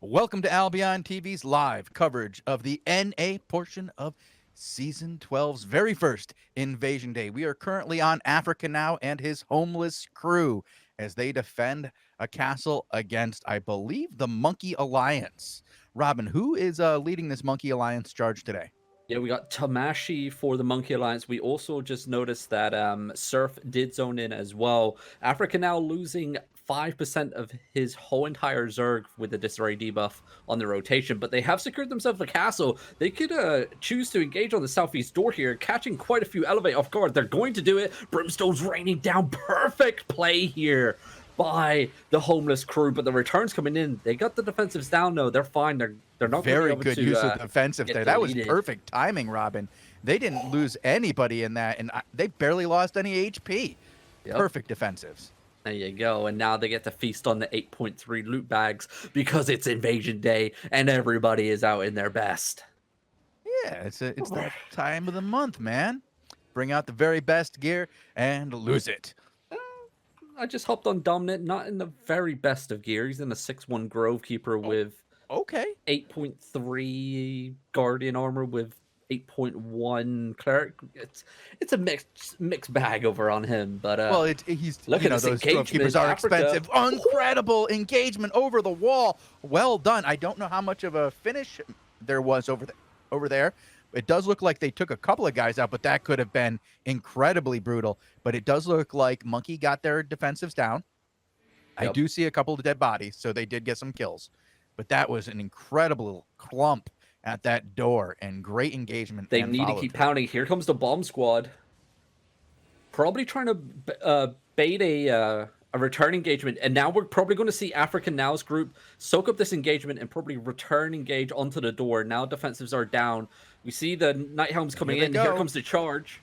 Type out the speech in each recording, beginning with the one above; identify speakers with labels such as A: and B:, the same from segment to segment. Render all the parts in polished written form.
A: Welcome to Albion TV's live coverage of the NA portion of Season 12's very first Invasion Day. We are currently on Africa now and his homeless crew as they defend a castle against, I believe, the Monkey Alliance. Robin, who is leading this Monkey Alliance charge today?
B: Yeah, we got Tamashi for the Monkey Alliance. We also just noticed that Surf did zone in as well. Africa now losing 5% of his whole entire Zerg with the Disarray debuff on the rotation, but they have secured themselves a castle. They could choose to engage on the southeast door here, catching quite a few elevate off guard. They're going to do it. Brimstone's raining down. Perfect play here by the homeless crew, but the returns coming in. They got the defensives down though. They're fine. They're not
A: very
B: gonna be able
A: good use of defensive there. That was
B: deleted.
A: perfect timing, Robin. They didn't lose anybody in that, and they barely lost any HP.
B: Yep.
A: Perfect defensives.
B: There you go. And now they get to feast on the 8.3 loot bags because it's Invasion Day and everybody is out in their best.
A: Yeah, it's that time of the month, man. Bring out the very best gear and lose it.
B: I just hopped on Dominant, not in the very best of gear. He's in a 6-1 Grovekeeper with 8.3 Guardian armor with 8.1 Cleric. It's a mixed bag over on him, but
A: well, he's
B: look at
A: those
B: engagement.
A: Grovekeepers are expensive. Incredible engagement over the wall. Well done. I don't know how much of a finish there was over there. It does look like they took a couple of guys out, but that could have been incredibly brutal. But it does look like Monkey got their defensives down. Yep. I do see a couple of dead bodies, so they did get some kills. But that was an incredible clump at that door and great engagement.
B: They need to keep pounding. Here comes the bomb squad. Probably trying to bait a return engagement. And now we're probably going to see Africa Now's group soak up this engagement and probably return engage onto the door. Now defensives are down. We see the Night Helms coming in. Here comes the charge.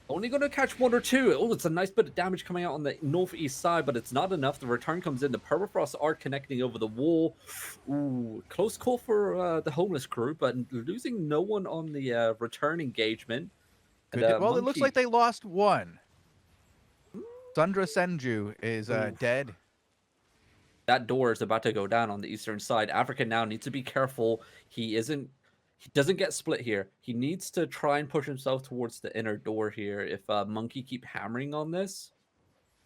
B: Only going to catch 1 or 2. Oh, it's a nice bit of damage coming out on the northeast side, but it's not enough. The return comes in. The Permafrost are connecting over the wall. Ooh, close call for the homeless crew, but losing no one on the return engagement.
A: And, well, it looks like they lost one. Sundra Senju is dead.
B: That door is about to go down on the eastern side. Africa now needs to be careful. He doesn't get split here. He needs to try and push himself towards the inner door here. If Monkey keep hammering on this,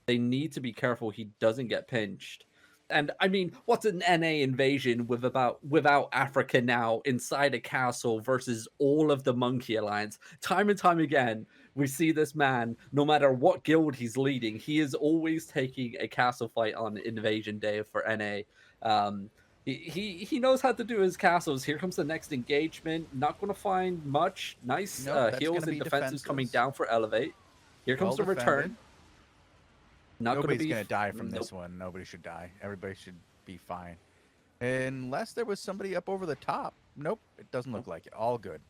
B: they need to be careful he doesn't get pinched. And I mean, what's an NA invasion without Africa now inside a castle versus all of the Monkey Alliance? Time and time again, we see this man, no matter what guild he's leading, he is always taking a castle fight on Invasion Day for NA. He knows how to do his castles. Here comes the next engagement. Not going to find much. Nice heals and defenses coming down for Elevate. Here comes the return.
A: Nobody's going to die from this one. Nobody should die. Everybody should be fine. Unless there was somebody up over the top. Nope, it doesn't look like it. All good.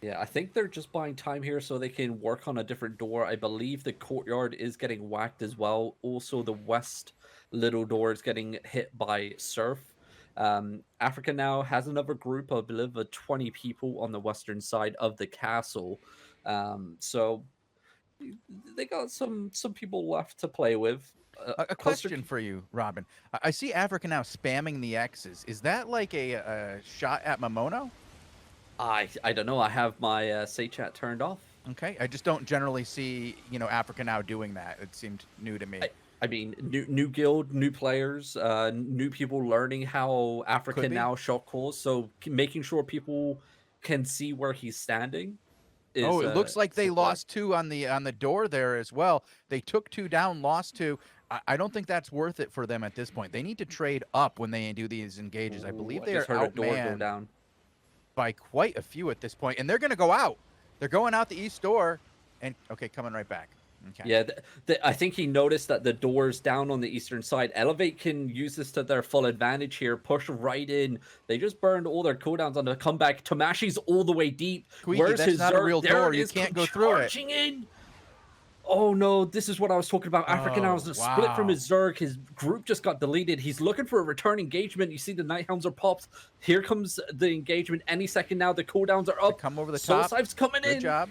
B: Yeah, I think they're just buying time here so they can work on a different door. I believe the courtyard is getting whacked as well. Also, the west little door is getting hit by Surf. Africa now has another group, I believe, of 20 people on the western side of the castle. So they got some people left to play with.
A: A question for you, Robin. I see Africa now spamming the X's. Is that like a shot at Momono?
B: I don't know. I have my say chat turned off.
A: Okay, I just don't generally see Africa now doing that. It seemed new to me.
B: I mean, new guild, new players, new people learning how Africa now shot calls. So making sure people can see where he's standing.
A: It looks like they lost 2 on the door there as well. They took 2 down, lost 2. I don't think that's worth it for them at this point. They need to trade up when they do these engages. I believe they are outmanned by quite a few at this point, and they're going to go out. They're going out the east door, and coming right back. Okay.
B: Yeah, I think he noticed that the door's down on the eastern side. Elevate can use this to their full advantage here. Push right in. They just burned all their cooldowns on the comeback. Tamashi's all the way deep.
A: Where's his not Zerg? A real door. You can't go through it.
B: In. Oh no, this is what I was talking about. Africa now is a split from his Zerg. His group just got deleted. He's looking for a return engagement. You see the Night Helms are popped. Here comes the engagement. Any second now, the cooldowns are up.
A: They come over the top.
B: Soulsive's coming in.
A: Good job.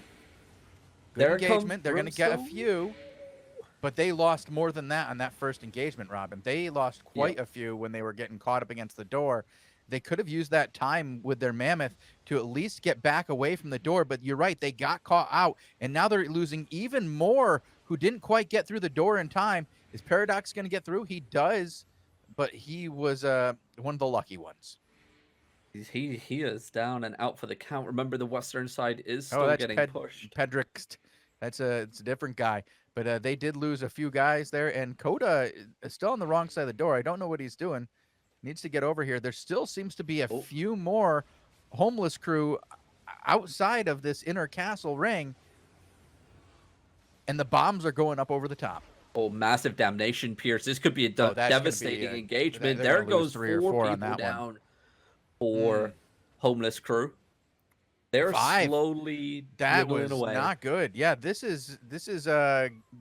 A: Good engagement. They're going to get a few. But they lost more than that on that first engagement, Robin. They lost quite
B: Yep.
A: a few when they were getting caught up against the door. They could have used that time with their mammoth to at least get back away from the door. But you're right, they got caught out, and now they're losing even more who didn't quite get through the door in time. Is Paradox going to get through? He does, but he was one of the lucky ones.
B: He is down and out for the count. Remember, the western side is
A: Oh,
B: still
A: that's
B: getting pushed.
A: Pedrick. It's a different guy. But they did lose a few guys there, and Coda is still on the wrong side of the door. I don't know what he's doing. Needs to get over here. There still seems to be a few more homeless crew outside of this inner castle ring, and the bombs are going up over the top.
B: Oh, massive damnation, Pierce. This could be a devastating engagement.
A: There
B: goes
A: 3 or 4
B: people
A: on that
B: down
A: one.
B: for homeless crew. They're
A: 5.
B: slowly
A: That
B: dwindling
A: was
B: away.
A: not good. Yeah, this is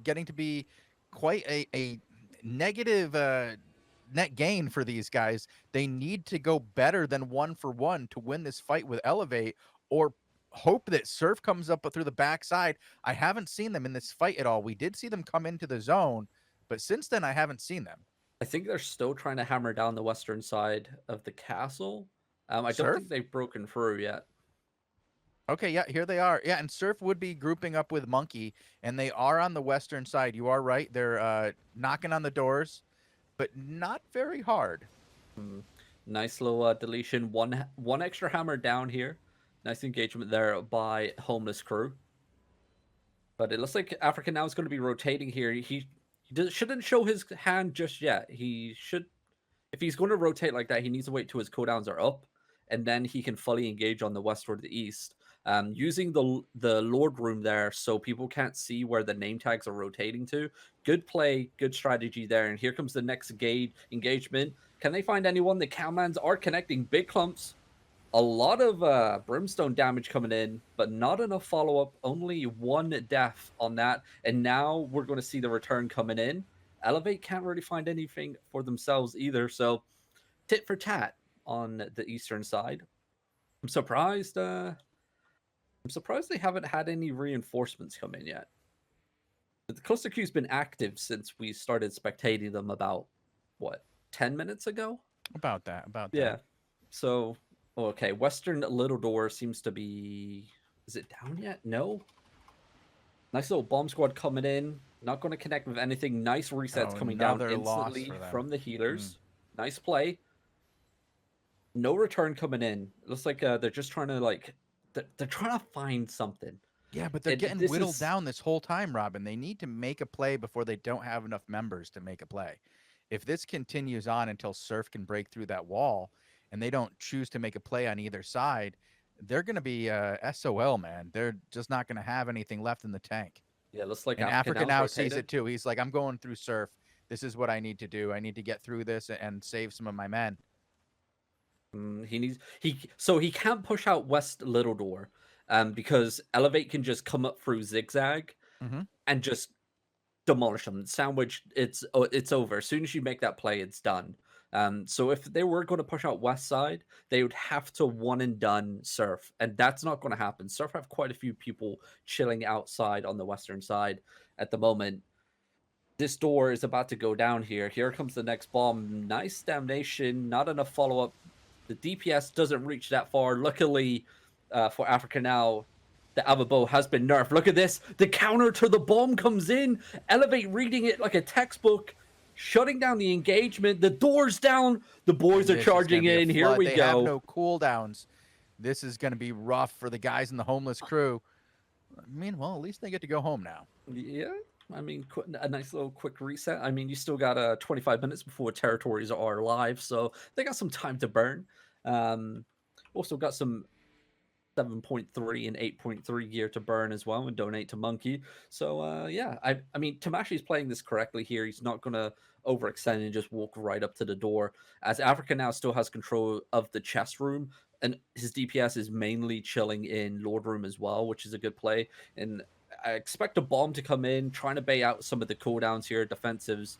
A: getting to be quite a negative net gain for these guys. They need to go better than 1-for-1 to win this fight with Elevate, or hope that Surf comes up through the backside. I haven't seen them in this fight at all. We did see them come into the zone, but since then I haven't seen them.
B: I think they're still trying to hammer down the western side of the castle. I don't
A: Surf?
B: think they've broken through yet.
A: Okay, yeah, here they are. Yeah, and Surf would be grouping up with Monkey, and they are on the western side. You are right. They're knocking on the doors, but not very hard.
B: Nice little deletion. One extra hammer down here. Nice engagement there by homeless crew. But it looks like Africa now is going to be rotating here. He shouldn't show his hand just yet. He should, if he's going to rotate like that, he needs to wait till his cooldowns are up, and then he can fully engage on the west or the east. Using the Lord Room there so people can't see where the name tags are rotating to. Good play, good strategy there. And here comes the next engagement. Can they find anyone? The Cowmans are connecting big clumps. A lot of brimstone damage coming in, but not enough follow-up. Only 1 death on that. And now we're going to see the return coming in. Elevate can't really find anything for themselves either. So tit for tat on the eastern side. I'm surprised they haven't had any reinforcements come in yet. The cluster queue's been active since we started spectating them about, what, 10 minutes ago?
A: About that.
B: Yeah. So, okay, western little door seems to be... Is it down yet? No? Nice little bomb squad coming in. Not going to connect with anything. Nice resets coming down instantly from the healers. Nice play. No return coming in. Looks like they're just trying to, like... They're trying to find something.
A: Yeah, but they're getting whittled down this whole time, Robin. They need to make a play before they don't have enough members to make a play. If this continues on until Surf can break through that wall and they don't choose to make a play on either side, they're going to be SOL, man. They're just not going to have anything left in the tank.
B: Yeah, looks like
A: Africa now sees it too. He's like, I'm going through Surf. This is what I need to do. I need to get through this and save some of my men.
B: So he can't push out West Little Door, because Elevate can just come up through Zigzag and just demolish them. Sandwich, it's over. As soon as you make that play, it's done. So if they were going to push out West Side, they would have to one and done Surf, and that's not going to happen. Surf have quite a few people chilling outside on the western side at the moment. This door is about to go down here. Here comes the next bomb. Nice damnation. Not enough follow-up. The DPS doesn't reach that far. Luckily for Africa now, the Avabo has been nerfed. Look at this. The counter to the bomb comes in. Elevate reading it like a textbook. Shutting down the engagement. The door's down. The boys are charging in. Here we go.
A: They have no cooldowns. This is going to be rough for the guys in the homeless crew. I mean, well, at least they get to go home now.
B: Yeah. I mean, a nice little quick reset. I mean, you still got 25 minutes before territories are live, so they got some time to burn. Also got some 7.3 and 8.3 gear to burn as well and donate to Monkey. So, yeah, I mean, Tamashi's playing this correctly here. He's not going to overextend and just walk right up to the door. As Africa now still has control of the chest room, and his DPS is mainly chilling in Lord Room as well, which is a good play. And I expect a bomb to come in, trying to bait out some of the cooldowns here, defensives.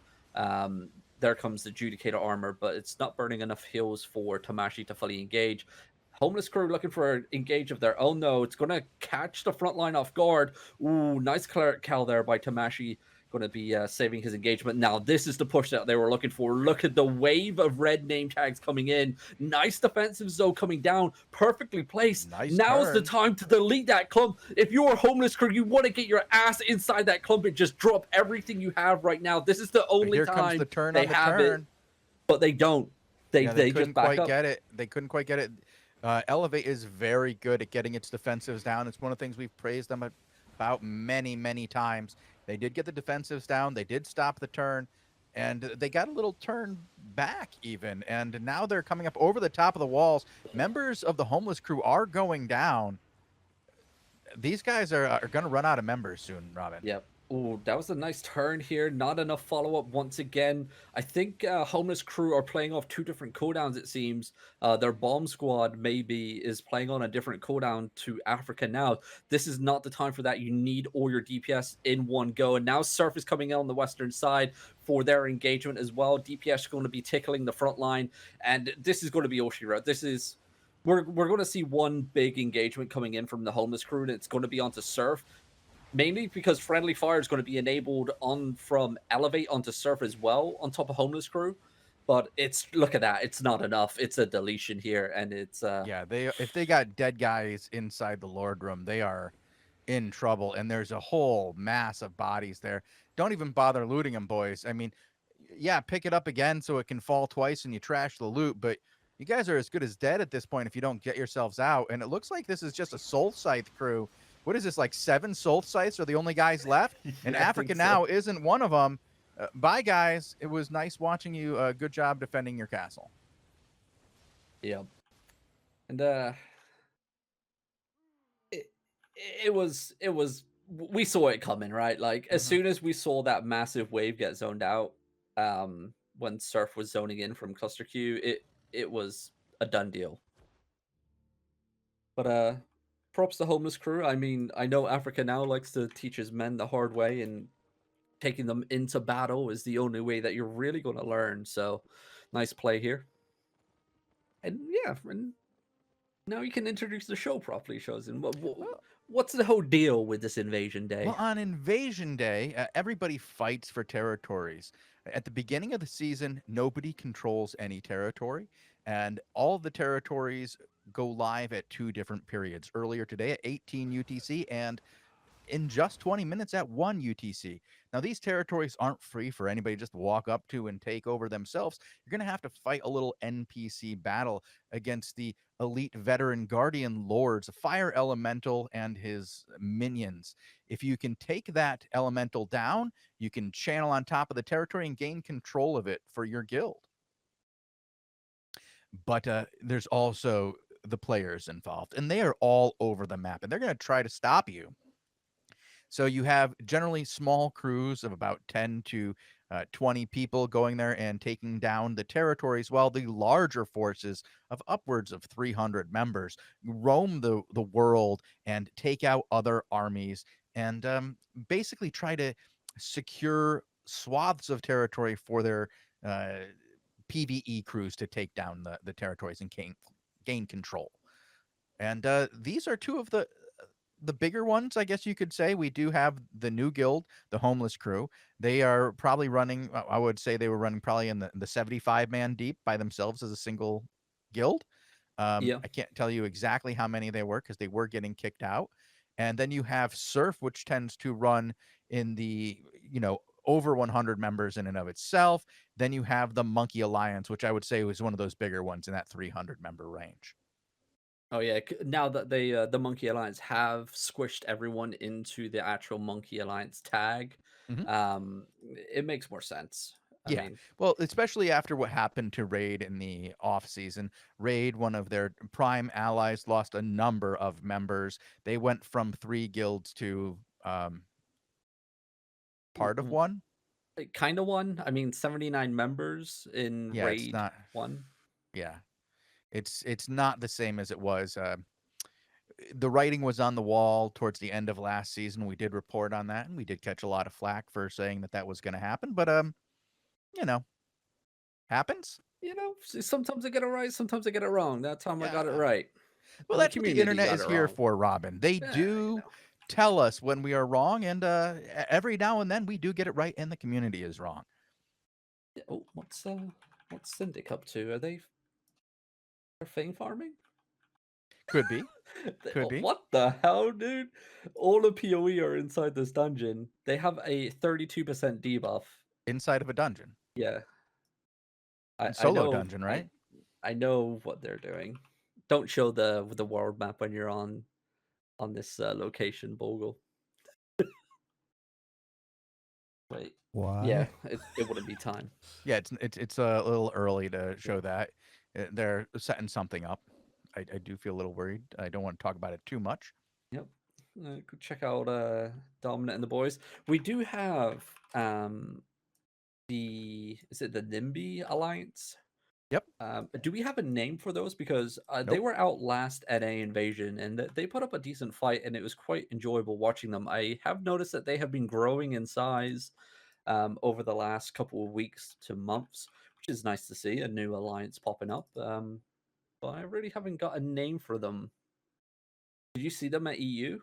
B: There comes the Judicator armor, but it's not burning enough heals for Tamashi to fully engage. Homeless crew looking for an engage of their own, though. It's going to catch the front line off guard. Ooh, nice cleric cal there by Tamashi. going to be saving his engagement. Now, this is the push that they were looking for. Look at the wave of red name tags coming in. Nice defensive zone coming down. Perfectly placed.
A: Nice
B: Now's the
A: turn.
B: time to delete that clump. If you're a homeless crew, you want to get your ass inside that clump and just drop everything you have right now. This is the
A: But
B: only
A: here comes
B: time
A: the turn
B: they
A: on the
B: have it,
A: turn.
B: but they don't.
A: Yeah, they
B: They just
A: couldn't
B: back
A: quite
B: up.
A: get it. They couldn't quite get it. Elevate is very good at getting its defensives down. It's one of the things we've praised them about many, many times. They did get the defensives down. They did stop the turn, and they got a little turn back even. And now they're coming up over the top of the walls. Members of the homeless crew are going down. These guys are going to run out of members soon, Robin.
B: Yep. Ooh, that was a nice turn here. Not enough follow-up once again. I think Homeless Crew are playing off two different cooldowns, it seems. Their bomb squad maybe is playing on a different cooldown to Africa now. This is not the time for that. You need all your DPS in one go. And now Surf is coming in on the western side for their engagement as well. DPS is going to be tickling the front line. And this is going to be Oshira. This is... We're going to see one big engagement coming in from the Homeless Crew, and it's going to be onto Surf. Mainly because friendly fire is going to be enabled on from Elevate onto Surf as well on top of Homeless Crew. But it's, look at that, it's not enough. It's a deletion here, and it's
A: Yeah, if they got dead guys inside the Lord Room, they are in trouble, and there's a whole mass of bodies there. Don't even bother looting them, boys. I mean, yeah, pick it up again so it can fall twice and you trash the loot, but you guys are as good as dead at this point if you don't get yourselves out. And it looks like this is just a Soul Scythe crew. What is this, like 7 Soul Scythes are the only guys left? And
B: I
A: Africa
B: think so.
A: now isn't one of them. Bye, guys. It was nice watching you. Good job defending your castle.
B: Yeah. And it was we saw it coming, right? Like as soon as we saw that massive wave get zoned out, when Surf was zoning in from Cluster Q, it was a done deal. But props to Homeless Crew. I mean, I know Africa now likes to teach his men the hard way, and taking them into battle is the only way that you're really going to learn. So, nice play here. And yeah, and now you can introduce the show properly, Shozen. What's the whole deal with this Invasion Day?
A: Well, on Invasion Day, everybody fights for territories. At the beginning of the season, nobody controls any territory, and all of the territories go live at 2 different periods. Earlier today at 18 UTC and in just 20 minutes at 1 UTC. Now, these territories aren't free for anybody to just walk up to and take over themselves. You're going to have to fight a little NPC battle against the elite veteran guardian lords, fire elemental and his minions. If you can take that elemental down, you can channel on top of the territory and gain control of it for your guild. But there's also the players involved, and they are all over the map, and they're going to try to stop you. So you have generally small crews of about 10 to 20 people going there and taking down the territories, while the larger forces of upwards of 300 members roam the world and take out other armies and basically try to secure swaths of territory for their PvE crews to take down the territories and gain control. And these are two of the bigger ones, I guess you could say. We do have the new guild, the Homeless Crew. They are probably running, I would say they were running probably in the 75-man deep by themselves as a single guild.
B: Yeah.
A: I can't tell you exactly how many they were because they were getting kicked out. And then you have Surf, which tends to run in the, over 100 members in and of itself. Then you have the Monkey Alliance, which I would say was one of those bigger ones in that 300 member range.
B: Oh yeah, now that they the Monkey Alliance have squished everyone into the actual Monkey Alliance tag, it makes more sense. I mean,
A: well, especially after what happened to Raid in the off season. Raid, one of their prime allies, lost a number of members. They went from 3 guilds to part of one.
B: Kind of one. I mean, 79 members in Raid
A: it's not
B: 1.
A: Yeah, it's not the same as it was. The writing was on the wall towards the end of last season. We did report on that, and we did catch a lot of flack for saying that was going to happen. But happens.
B: Sometimes I get it right, sometimes I get it wrong. That time I got it right.
A: Well, that's what the internet is here for, Robin. They do tell us when we are wrong, and every now and then we do get it right, and the community is wrong.
B: Oh, what's Syndic up to? Are they Fang farming?
A: Could be. Could be.
B: What the hell, dude? All the PoE are inside this dungeon. They have a 32% debuff.
A: Inside of a dungeon.
B: Yeah. I
A: Solo
B: know
A: dungeon, right?
B: I know what they're doing. Don't show the world map when you're on this location, Bogul. Wait.
C: Why?
B: Yeah, it wouldn't be time.
A: Yeah, it's a little early to show that. They're setting something up. I do feel a little worried. I don't want to talk about it too much.
B: Yep. Go check out Dominant and the boys. We do have is it the NIMBY Alliance?
A: Yep.
B: Do we have a name for those? Because they
A: Nope.
B: were out last NA Invasion, and they put up a decent fight, and it was quite enjoyable watching them. I have noticed that they have been growing in size over the last couple of weeks to months, which is nice to see, a new alliance popping up. But I really haven't got a name for them. Did you see them at EU?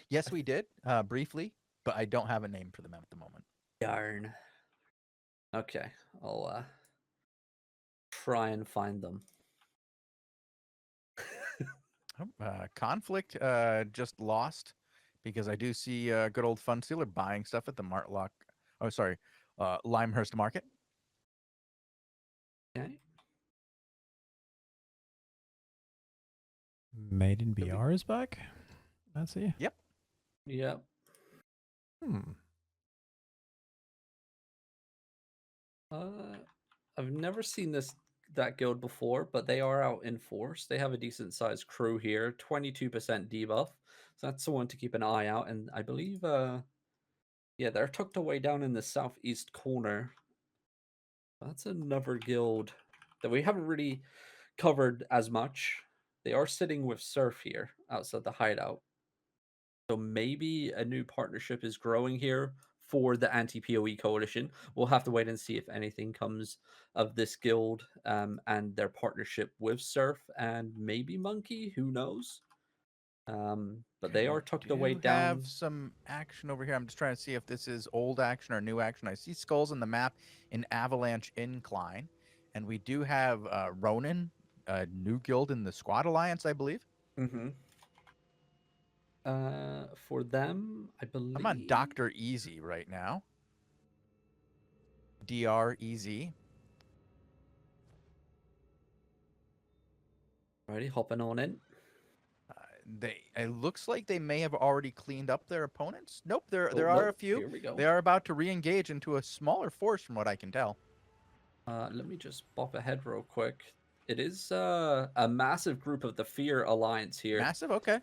A: Yes, we did briefly, but I don't have a name for them at the moment.
B: Darn. Okay, I'll try and find them.
A: Conflict just lost because I do see good old Fun Stealer buying stuff at the Martlock. Oh, sorry, Limehurst Market.
B: Okay.
C: Made in BR is back. Let's see.
A: Yep.
B: Yep. I've never seen that guild before, but they are out in force. They have a decent sized crew here, 22% debuff. So that's the one to keep an eye out. And I believe yeah, they're tucked away down in the southeast corner. That's another guild that we haven't really covered as much. They are sitting with Surf here outside the hideout. So maybe a new partnership is growing here for the anti-PoE coalition. We'll have to wait and see if anything comes of this guild and their partnership with Surf and maybe Monkey. Who knows? But they are tucked away down.
A: Have some action over here. I'm just trying to see if this is old action or new action. I see skulls on the map in Avalanche Incline, and we do have Ronin, a new guild in the Squad Alliance, I believe.
B: Mm-hmm. For them, I believe
A: I'm on Dr. Easy right now. DREZ.
B: Alrighty, hopping on in.
A: It looks like they may have already cleaned up their opponents. Nope, there
B: nope.
A: are a few.
B: Here we go.
A: They are about to re-engage into a smaller force, from what I can tell.
B: Let me just bop ahead real quick. It is a massive group of the Fear Alliance here.
A: Massive, okay.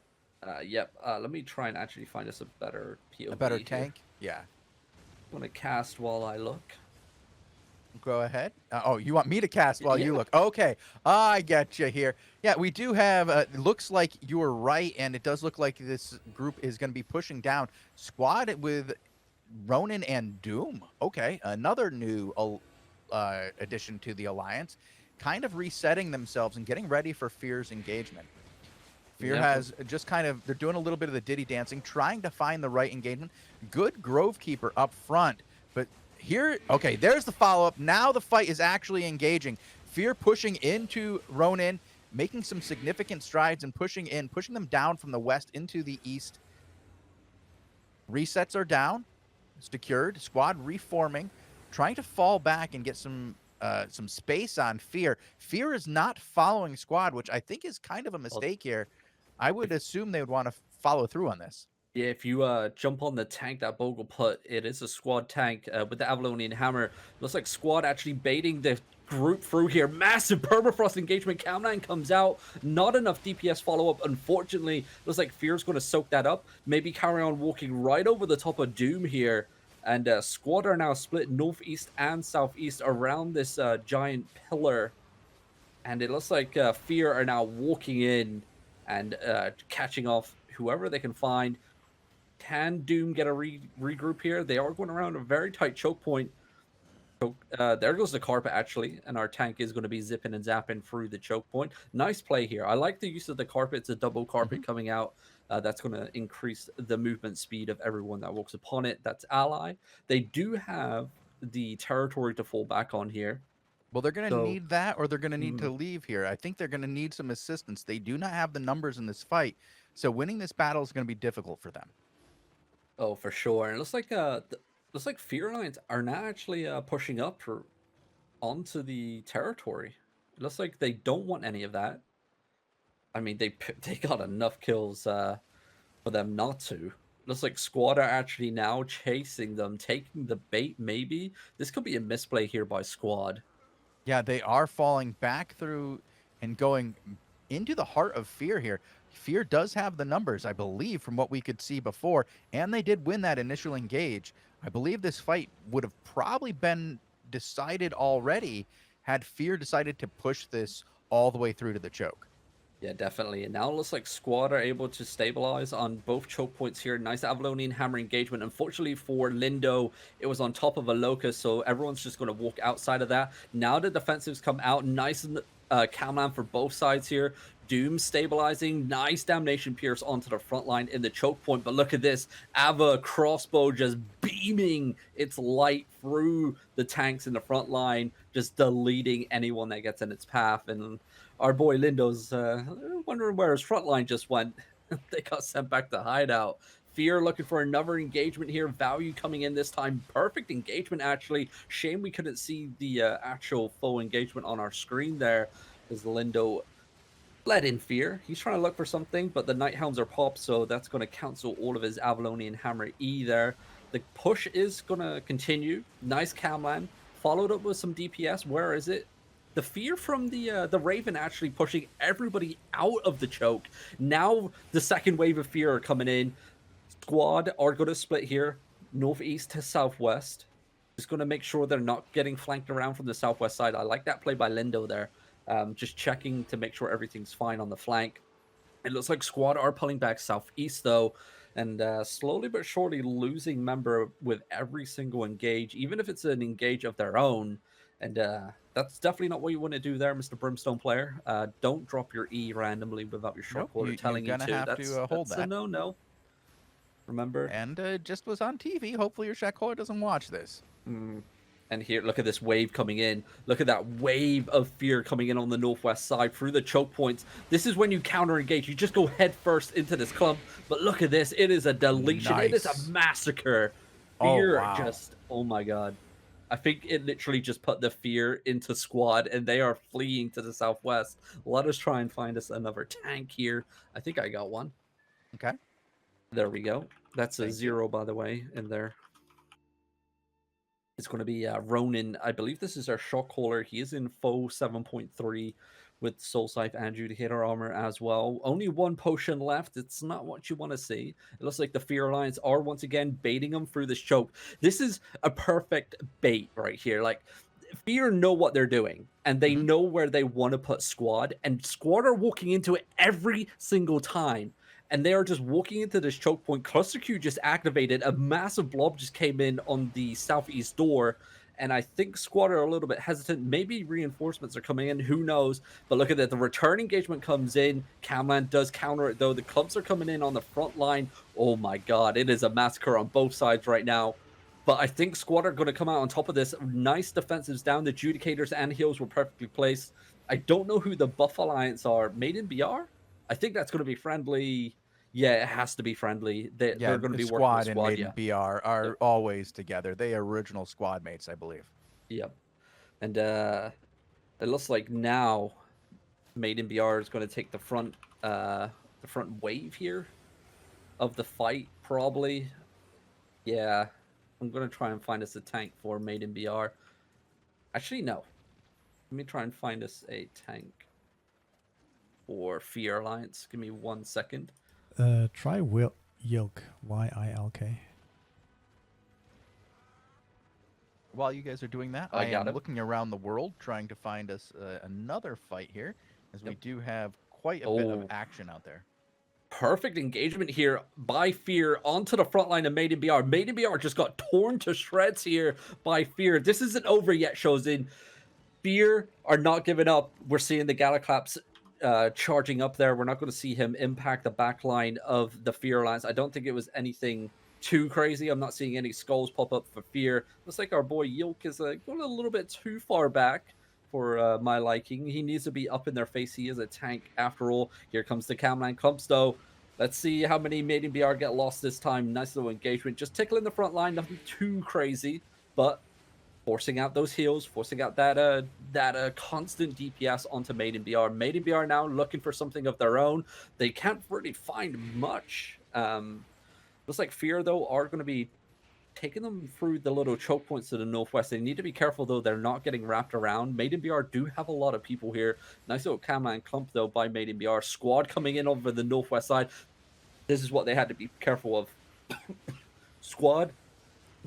B: Yep. Let me try and actually find us a better POV.
A: A better
B: here.
A: tank, yeah.
B: I'm gonna cast while I look.
A: Go ahead. Oh, you want me to cast while you look? Okay, I get you here. Yeah, we do have. It looks like you were right, and it does look like this group is going to be pushing down Squad with Ronin and Doom. Okay, another new addition to the alliance, kind of resetting themselves and getting ready for Fear's engagement. Fear has just kind of, they're doing a little bit of the ditty dancing, trying to find the right engagement. Good Grovekeeper up front, but here, okay, there's the follow-up. Now the fight is actually engaging. Fear pushing into Ronin, making some significant strides and pushing them down from the west into the east. Resets are down, secured. Squad reforming, trying to fall back and get some space on Fear. Fear is not following Squad, which I think is kind of a mistake here. I would assume they would want to follow through on this.
B: Yeah, if you jump on the tank that Bogul put, it is a Squad tank with the Avalonian Hammer. Looks like Squad actually baiting the group through here. Massive permafrost engagement. Cam9 comes out. Not enough DPS follow-up, unfortunately. Looks like Fear's going to soak that up. Maybe carry on walking right over the top of Doom here. And Squad are now split northeast and southeast around this giant pillar. And it looks like Fear are now walking in and catching off whoever they can find. Can Doom get a regroup here? They are going around a very tight choke point. So, there goes the carpet, actually, and our tank is going to be zipping and zapping through the choke point. Nice play here. I like the use of the carpet. It's a double carpet coming out That's going to increase the movement speed of everyone that walks upon it. That's ally. They do have the territory to fall back on here.
A: Well, they're going to
B: So,
A: need that, or they're going to need to
B: mm,
A: leave here. I think they're going to need some assistance. They do not have the numbers in this fight, so winning this battle is going to be difficult for them.
B: oh, for sure. And it looks like Fear Alliance are now actually pushing up onto the territory. It looks like they don't want any of that. I mean, they got enough kills for them not to. Looks like Squad are actually now chasing them, taking the bait. Maybe this could be a misplay here by Squad.
A: Yeah, they are falling back through and going into the heart of Fear here. Fear does have the numbers, I believe, from what we could see before, and they did win that initial engage. I believe this fight would have probably been decided already had Fear decided to push this all the way through to the choke.
B: Yeah, definitely. And now it looks like Squad are able to stabilize on both choke points here. Nice Avalonian Hammer engagement. Unfortunately for Lindo, it was on top of a Locust, so everyone's just going to walk outside of that. Now the defensives come out. Nice Camland for both sides here. Doom stabilizing. Nice Damnation Pierce onto the front line in the choke point. But look at this. Ava crossbow just beaming its light through the tanks in the front line, just deleting anyone that gets in its path. And our boy Lindo's wondering where his front line just went. They got sent back to hideout. Fear looking for another engagement here. Value coming in this time. Perfect engagement, actually. Shame we couldn't see the actual full engagement on our screen there, as Lindo let in Fear. He's trying to look for something, but the Night Helms are popped, so that's going to cancel all of his Avalonian Hammer E there. The push is going to continue. Nice Camland. Followed up with some DPS. Where is it? The Fear from the Raven actually pushing everybody out of the choke. Now the second wave of Fear are coming in. Squad are going to split here, northeast to southwest. Just going to make sure they're not getting flanked around from the southwest side. I like that play by Lindo there. Just checking to make sure everything's fine on the flank. It looks like Squad are pulling back southeast though, and slowly but surely losing member with every single engage, even if it's an engage of their own. And that's definitely not what you want to do there, Mr. Brimstone player. Don't drop your E randomly without your short caller telling you to.
A: You're gonna have to hold
B: that's
A: that.
B: a no-no. Remember?
A: And it just was on TV. Hopefully your shot caller doesn't watch this.
B: And here, look at this wave coming in. Look at that wave of Fear coming in on the northwest side through the choke points. This is when you counter engage. You just go head first into this clump. But look at this. It is a deletion. It is a massacre. Fear just, oh my god. I think it literally just put the Fear into Squad, and they are fleeing to the southwest. Let us try and find us another tank here. I think I got one.
A: Okay.
B: There we go. That's a 0, by the way, in there. It's going to be Ronin. I believe this is our shot caller. He is in foe 7.3 with Soul Scythe and Judicator armor as well. Only one potion left. It's not what you want to see. It looks like the Fear Alliance are once again baiting him through this choke. This is a perfect bait right here. Like, Fear know what they're doing, and they know where they want to put Squad, and Squad are walking into it every single time. And they are just walking into this choke point. Cluster Q just activated. A massive blob just came in on the southeast door. And I think Squad are a little bit hesitant. Maybe reinforcements are coming in. Who knows? But look at that. The return engagement comes in. Camland does counter it, though. The clubs are coming in on the front line. Oh, my God. It is a massacre on both sides right now. But I think Squad are going to come out on top of this. Nice defensives down. The Judicators and heals were perfectly placed. I don't know who the Buff Alliance are. Made in BR? I think that's going to be friendly. Yeah, it has to be friendly. They're going to be working with
A: Squad and Maiden BR are always together. They are original squad mates, I believe.
B: Yep. And it looks like now Maiden BR is going to take the front wave here of the fight, probably. Yeah. I'm going to try and find us a tank for Maiden BR. Actually, no. Let me try and find us a tank for Fear Alliance. Give me 1 second.
C: Try Yilk, Y-I-L-K.
A: While you guys are doing that, I am looking around the world trying to find us another fight here, as we do have quite a bit of action out there.
B: Perfect engagement here by Fear onto the front line of Maiden BR. Maiden BR just got torn to shreds here by Fear. This isn't over yet, Shozen. Fear are not giving up. We're seeing the Galaclaps charging up there. We're not going to see him impact the back line of the Fear Alliance. I don't think it was anything too crazy. I'm not seeing any skulls pop up for Fear. Looks like our boy Yilk is going a little bit too far back for my liking. He needs to be up in their face. He is a tank after all. Here comes the Camline Clumps though. Let's see how many Maiden BR get lost this time. Nice little engagement. Just tickling the front line. Nothing too crazy, but forcing out those heals, forcing out that constant DPS onto Maiden BR. Maiden BR now looking for something of their own. They can't really find much. Looks like Fear, though, are going to be taking them through the little choke points to the northwest. They need to be careful, though. They're not getting wrapped around. Maiden BR do have a lot of people here. Nice little Camline Clump, though, by Maiden BR. Squad coming in over the northwest side. This is what they had to be careful of. Squad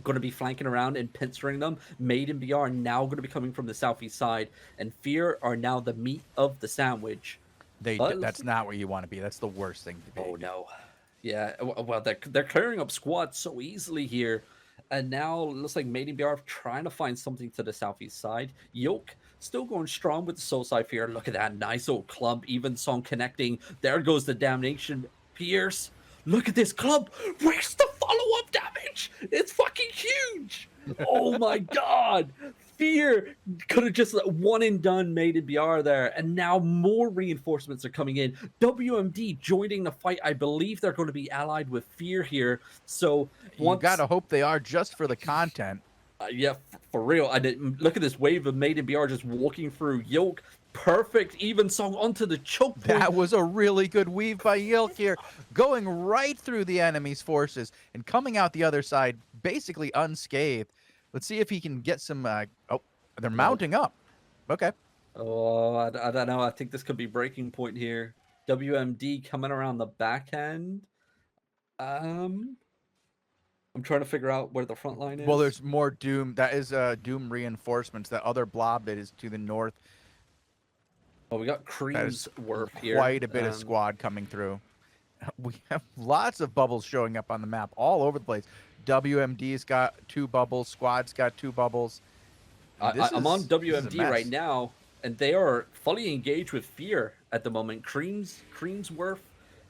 B: going to be flanking around and pincering them. Maiden BR now going to be coming from the southeast side. And Fear are now the meat of the sandwich.
A: That's not where you want to be. That's the worst thing to be.
B: Oh, no. Yeah, well, they're clearing up squads so easily here. And now it looks like Maiden BR trying to find something to the southeast side. Yoke still going strong with the soul side Fear. Look at that nice old club. Even song connecting. There goes the damnation. Pierce. Look at this club. Where's the follow-up damage? It's fucking huge. Oh my god. Fear could have just one and done Maiden BR there, and now more reinforcements are coming in. WMD joining the fight. I believe they're going to be allied with Fear here. So
A: you gotta hope they are, just for the content.
B: Yeah, for real. Look at this wave of Maiden BR just walking through. Yoke, perfect even song onto the choke point.
A: That was a really good weave by Yilk here, going right through the enemy's forces and coming out the other side basically unscathed. Let's see if he can get some... oh, they're mounting up. Okay.
B: Oh, I don't know. I think this could be breaking point here. WMD coming around the back end. I'm trying to figure out where the front line is.
A: Well, there's more Doom. That is Doom reinforcements. That other blob that is to the north.
B: Oh, we got Cream's work here.
A: Quite a bit of squad coming through. We have lots of bubbles showing up on the map all over the place. WMD's got 2 bubbles. Squad's got 2 bubbles.
B: I'm on WMD right now, and they are fully engaged with Fear at the moment. Cream's worth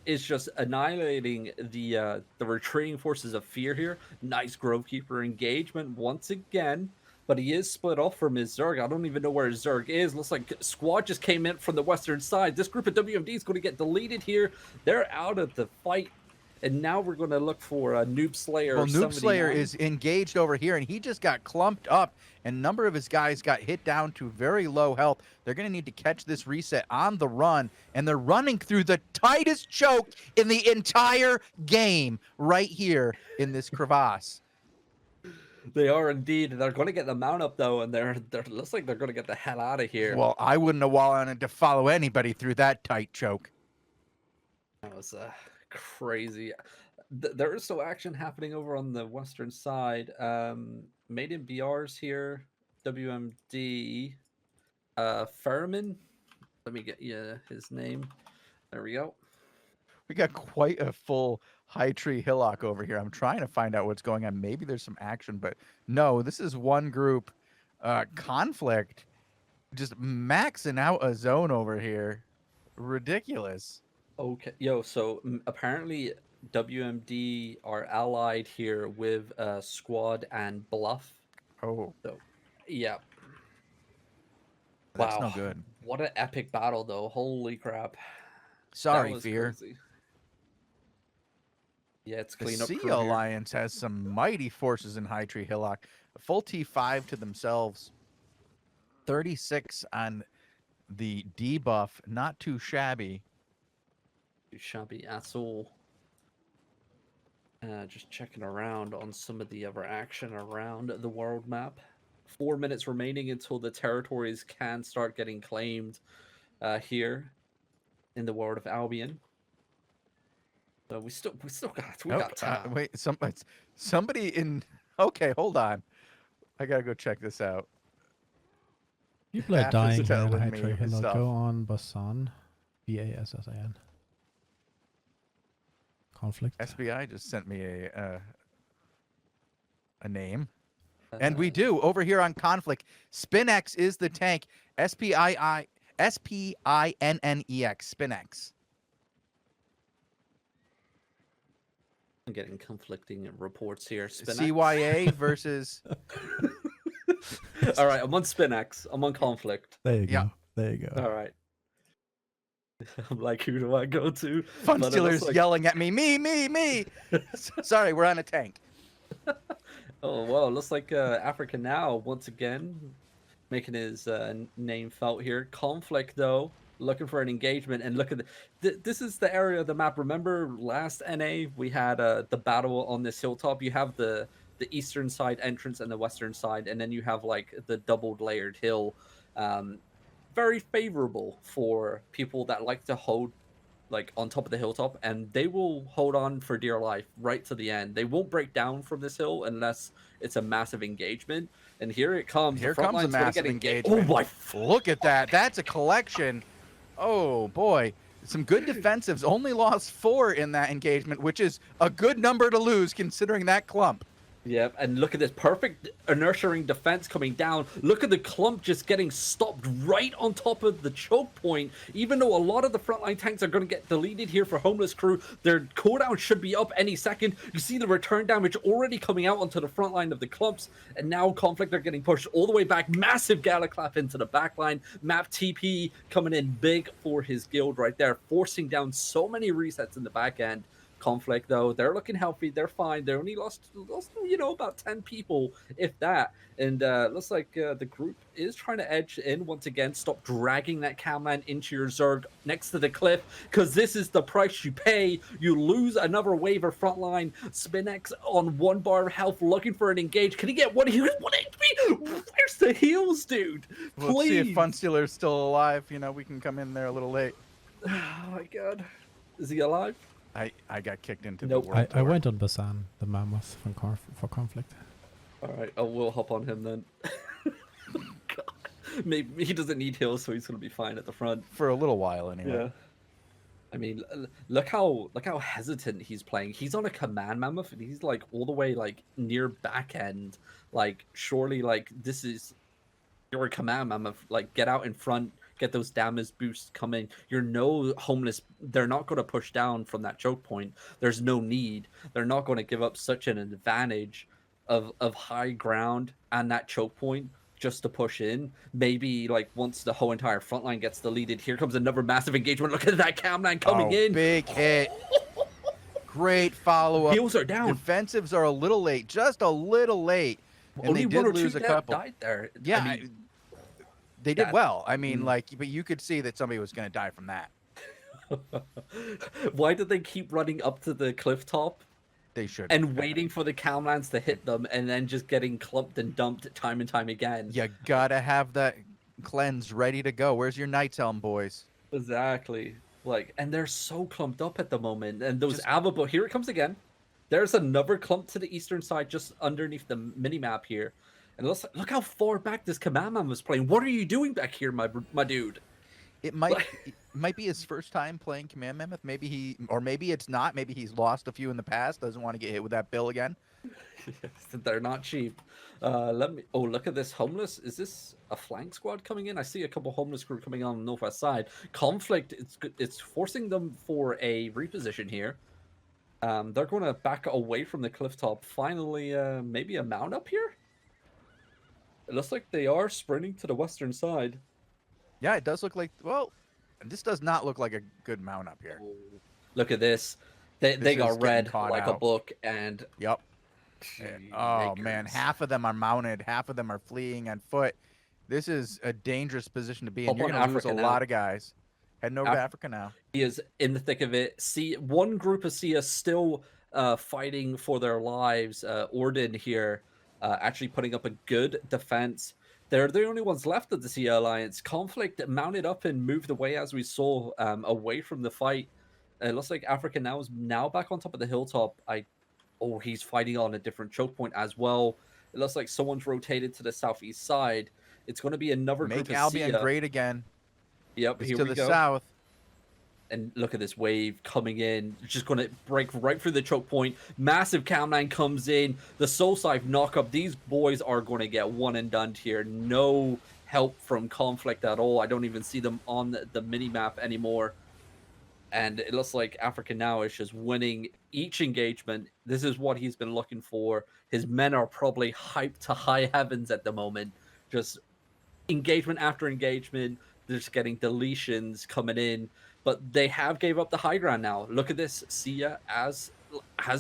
B: is just annihilating the retreating forces of Fear here. Nice Grovekeeper engagement once again, but he is split off from his Zerg. I don't even know where his Zerg is. Looks like Squad just came in from the western side. This group of WMD is going to get deleted here. They're out of the fight. And now we're going to look for a Noob Slayer.
A: Well, Noob Slayer is engaged over here, and he just got clumped up, and a number of his guys got hit down to very low health. They're going to need to catch this reset on the run, and they're running through the tightest choke in the entire game right here in this crevasse.
B: They are indeed. They're going to get the mount up, though, and they're looks like they're going to get the hell out of here.
A: Well, I wouldn't have wanted to follow anybody through that tight choke.
B: That was crazy. There is still action happening over on the western side. Maiden BR's here. WMD. Furman. Let me get you his name. There we go.
A: We got quite a full High Tree Hillock over here. I'm trying to find out what's going on. Maybe there's some action, but no, this is one group. Conflict. Just maxing out a zone over here. Ridiculous.
B: Okay, so apparently WMD are allied here with Squad and Bluff.
A: Oh.
B: So, yeah.
A: That's no good.
B: What an epic battle, though. Holy crap.
A: Sorry, Fear.
B: Crazy. Yeah, it's
A: The
B: clean up.
A: Sea Alliance has some mighty forces in High Tree Hillock. A full T5 to themselves. 36 on the debuff. Not too shabby.
B: Too shabby at all. Just checking around on some of the other action around the world map. 4 minutes remaining until the territories can start getting claimed here in the world of Albion. So we still got time.
A: Wait, somebody in. Okay, hold on. I gotta go check this out.
C: People are
A: Half
C: dying
A: is
C: here in
A: telling
C: High
A: me
C: Tree
A: his
C: Hillock.
A: stuff.
C: Go on Bassan. Bassan. Conflict.
A: SBI just sent me a name. And we do over here on Conflict. SpinX is the tank. Spinnex. Spinnex.
B: I'm getting conflicting reports here. Spinax.
A: CYA versus.
B: All right, I'm on Spinax. I'm on conflict.
C: There you
A: Yeah.
C: go. There you go.
B: All right. I'm like, who do I go to?
A: Fun
B: But it
A: Stealers
B: looks like-
A: yelling at me. Me. Sorry, we're on a tank.
B: Oh, well, it looks like Africa Now, once again, making his name felt here. Conflict, though, looking for an engagement. And look at this is the area of the map. Remember last NA, we had the battle on this hilltop. You have the eastern side entrance and the western side, and then you have, like, the doubled layered hill. Very favorable for people that like to hold, like, on top of the hilltop, and they will hold on for dear life right to the end. They won't break down from this hill unless it's a massive engagement. And here it comes.
A: Here
B: The front
A: comes a
B: line's gonna
A: massive
B: get
A: engagement.
B: Oh my!
A: Look at that. That's a collection. Oh, boy. Some good defensives. Only lost 4 in that engagement, which is a good number to lose considering that clump.
B: Yep, and look at this perfect nurturing defense coming down. Look at the clump just getting stopped right on top of the choke point. Even though a lot of the frontline tanks are going to get deleted here for Homeless Crew, their cooldown should be up any second. You see the return damage already coming out onto the front line of the clumps, and now Conflict are getting pushed all the way back. Massive Gala Clap into the back line. Map TP coming in big for his guild right there, forcing down so many resets in the back end. Conflict, though, they're looking healthy. They're fine. They only lost about 10 people, if that. And looks like the group is trying to edge in once again. Stop dragging that camland into your Zerg next to the cliff, because this is the price you pay. You lose another wave of frontline. Spinex on 1 bar of health, looking for an engage. Can he get one HP? Where's the heals, dude? Please.
A: We'll see if Fun Stealer's still alive. You know, we can come in there a little late.
B: Oh my god. Is he alive?
A: I got kicked into
B: Nope.
A: the world
C: I
A: tour.
C: went on Basan, the mammoth for conflict.
B: All right, we'll hop on him then. God. Maybe he doesn't need heals, so he's gonna be fine at the front.
A: For a little while, anyway.
B: Yeah. I mean, look how hesitant he's playing. He's on a command mammoth, and he's like all the way like near back end. Like, surely, like, this is you're a command mammoth. Like, get out in front. Get those damage boosts coming. You're no homeless. They're not going to push down from that choke point. There's no need. They're not going to give up such an advantage of high ground and that choke point just to push in. Maybe, like, once the whole entire front line gets deleted, here comes another massive engagement. Look at that cam line coming in.
A: Big hit. Great follow-up.
B: Heals are down.
A: Defensives are a little late. Just a little late. And
B: Only
A: they did
B: one or
A: lose
B: two
A: a couple.
B: died there.
A: Yeah,
B: I mean,
A: they did
B: that-
A: well. I mean, like, but you could see that somebody was going to die from that.
B: why did they keep running up to the cliff top
A: They should.
B: and waiting for the camlands to hit them, and then just getting clumped and dumped time and time again?
A: You gotta have that cleanse ready to go. Where's your Knight's Helm, boys?
B: Exactly. Like, and they're so clumped up at the moment. And those
A: Just-
B: Avabo, here it comes again. There's another clump to the eastern side, just underneath the mini map here. And look how far back this command man was playing. What are you doing back here, my dude?
A: It might be his first time playing Command Mammoth. Maybe maybe it's not. Maybe he's lost a few in the past. Doesn't want to get hit with that bill again.
B: They're not cheap. Let me. Oh, look at this homeless. Is this a flank squad coming in? I see a couple homeless crew coming on the northwest side. Conflict. It's forcing them for a reposition here. They're going to back away from the cliff top. Finally, maybe a mount up here. It looks like they are sprinting to the western side.
A: Yeah, it does look like. Well, this does not look like a good mount up here.
B: Look at this. They
A: This is
B: got
A: getting
B: read
A: caught
B: like a
A: out.
B: book, and
A: Yep. Oh man,
B: Yakers.
A: half of them are mounted, half of them are fleeing on foot. This is a dangerous position to be in.
B: Up
A: You're
B: on
A: going to lose a
B: Africa now.
A: lot of guys. Heading over to
B: Af-
A: Africa now.
B: He is in the thick of it. See, one group of Sia still fighting for their lives. Orden here actually putting up a good defense. They're the only ones left of the Sia Alliance. Conflict mounted up and moved away, as we saw, away from the fight. It looks like Africa now is back on top of the hilltop. Oh, he's fighting on a different choke point as well. It looks like someone's rotated to the southeast side. It's going to be another
A: Make
B: group of
A: Albion
B: Sia.
A: great again.
B: Yep,
A: It's
B: here
A: to
B: we
A: the
B: go.
A: south.
B: And look at this wave coming in. It's just going to break right through the choke point. Massive Cam9 comes in. The Soul Scythe knock up. These boys are going to get one and done here. No help from Conflict at all. I don't even see them on the mini map anymore. And it looks like Africa Now is just winning each engagement. This is what he's been looking for. His men are probably hyped to high heavens at the moment. Just engagement after engagement. They're just getting deletions coming in. But they have gave up the high ground now. Look at this. Sia has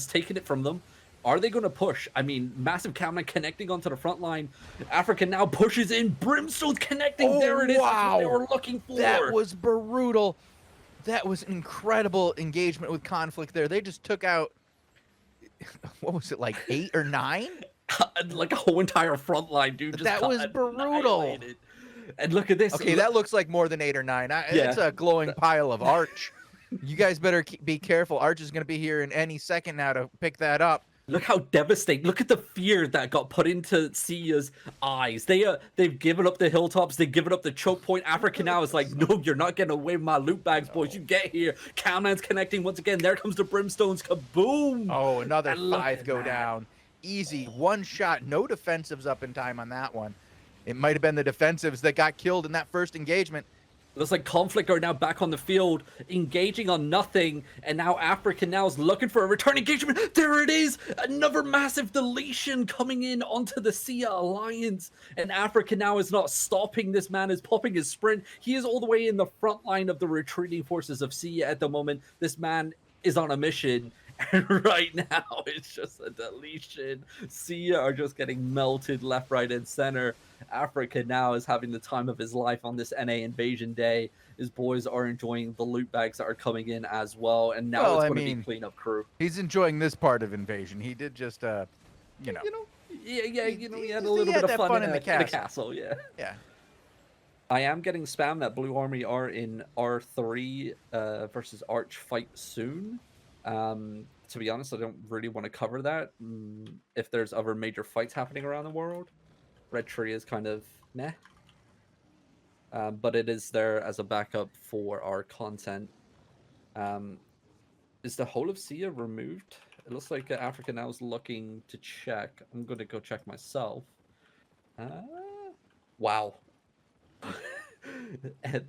B: taken it from them. Are they going to push? I mean, massive Camera connecting onto the front line. Africa Now pushes in. Brimstone's connecting.
A: Oh,
B: there it is.
A: wow.
B: That's what they were looking for.
A: That was brutal. That was an incredible engagement with Conflict there. They just took out, what was it, like 8 or 9?
B: Like a whole entire front line, dude. Just
A: That was brutal.
B: annihilated. And look at this.
A: Okay, that looks like more than 8 or 9.
B: Yeah.
A: It's a glowing pile of Arch. You guys better be careful. Arch is going to be here in any second now to pick that up.
B: Look how devastating. Look at the fear that got put into Sia's eyes. They've given up the hilltops. They've given up the choke point. Africa Now is like, no, you're not getting away with my loot bags, boys. You get here. Camman's connecting once again. There comes the Brimstones. Kaboom.
A: Oh, another
B: And look
A: 5
B: at
A: go
B: that.
A: down. Easy. One shot. No defensives up in time on that one. It might have been the defensives that got killed in that first engagement.
B: Looks like Conflict are now back on the field, engaging on nothing, and now Africa Now is looking for a return engagement. There it is! Another massive deletion coming in onto the Sia Alliance, and Africa Now is not stopping. This man is popping his sprint. He is all the way in the front line of the retreating forces of Sia at the moment. This man is on a mission, and right now it's just a deletion. Sia are just getting melted left, right, and center. Africa Now is having the time of his life on this NA invasion day. His boys are enjoying the loot bags that are coming in as well, and now it's going to be cleanup crew.
A: He's enjoying this part of invasion. He did just, he had
B: a little bit of fun in the castle. Yeah. I am getting spam that Blue Army are in R3 versus Arch fight soon. To be honest, I don't really want to cover that. If there's other major fights happening around the world, Red Tree is kind of meh. But it is there as a backup for our content. Is the whole of Sia removed? It looks like Africa Now is looking to check. I'm going to go check myself. Wow. And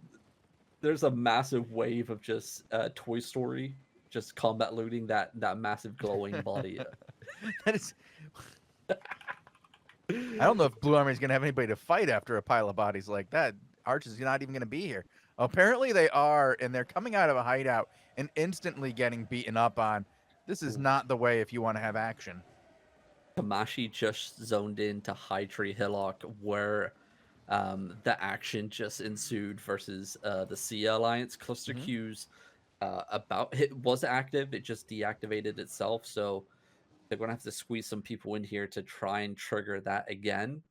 B: there's a massive wave of just Toy Story, just combat looting that massive glowing body.
A: That is... I don't know if Blue Army is going to have anybody to fight after a pile of bodies like that. Arch is not even going to be here. Apparently they are, and they're coming out of a hideout and instantly getting beaten up on. This is not the way if you want to have action.
B: Kamashi just zoned into High Tree Hillock, where the action just ensued versus the Sia Alliance. Cluster Q's it was active, it just deactivated itself, so they're going to have to squeeze some people in here to try and trigger that again.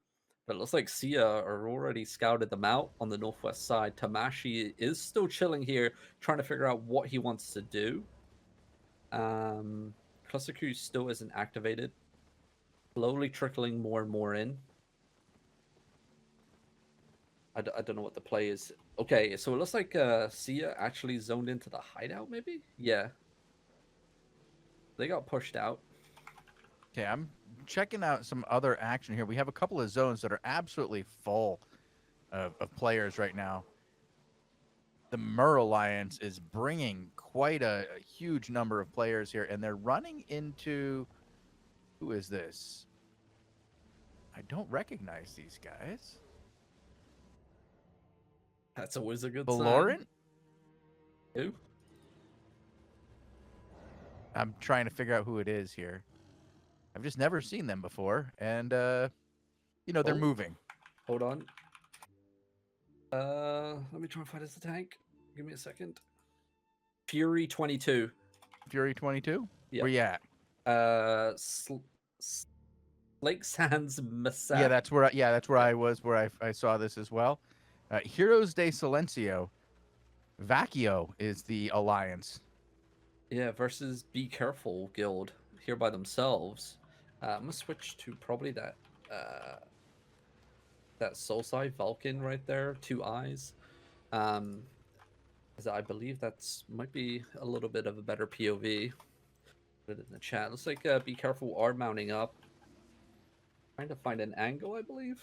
B: But it looks like Sia are already scouted them out on the northwest side. Tamashi is still chilling here, trying to figure out what he wants to do. Cluster Q still isn't activated. Slowly trickling more and more in. I don't know what the play is. Okay, so it looks like Sia actually zoned into the hideout, maybe? Yeah. They got pushed out.
A: Okay, I'm checking out some other action here. We have a couple of zones that are absolutely full of players right now. The Mer Alliance is bringing quite a huge number of players here, and they're running into... Who is this? I don't recognize these guys.
B: That's always a good sign.
A: Valorant?
B: Who?
A: I'm trying to figure out who it is here. I've just never seen them before, and they're moving.
B: Hold on. Let me try and find us a tank. Give me a second. Fury 22.
A: Fury 22?
B: Yeah.
A: Where you at?
B: Lake Sands Massa.
A: Yeah, that's where I was, where I saw this as well. Heroes de Silencio. Vacchio is the alliance.
B: Yeah, versus Be Careful Guild here by themselves. I'm gonna switch to probably that Soulside Vulcan right there, 2 eyes. As I believe that's might be a little bit of a better POV. Put it in the chat. Looks like Be Careful are mounting up. Trying to find an angle, I believe.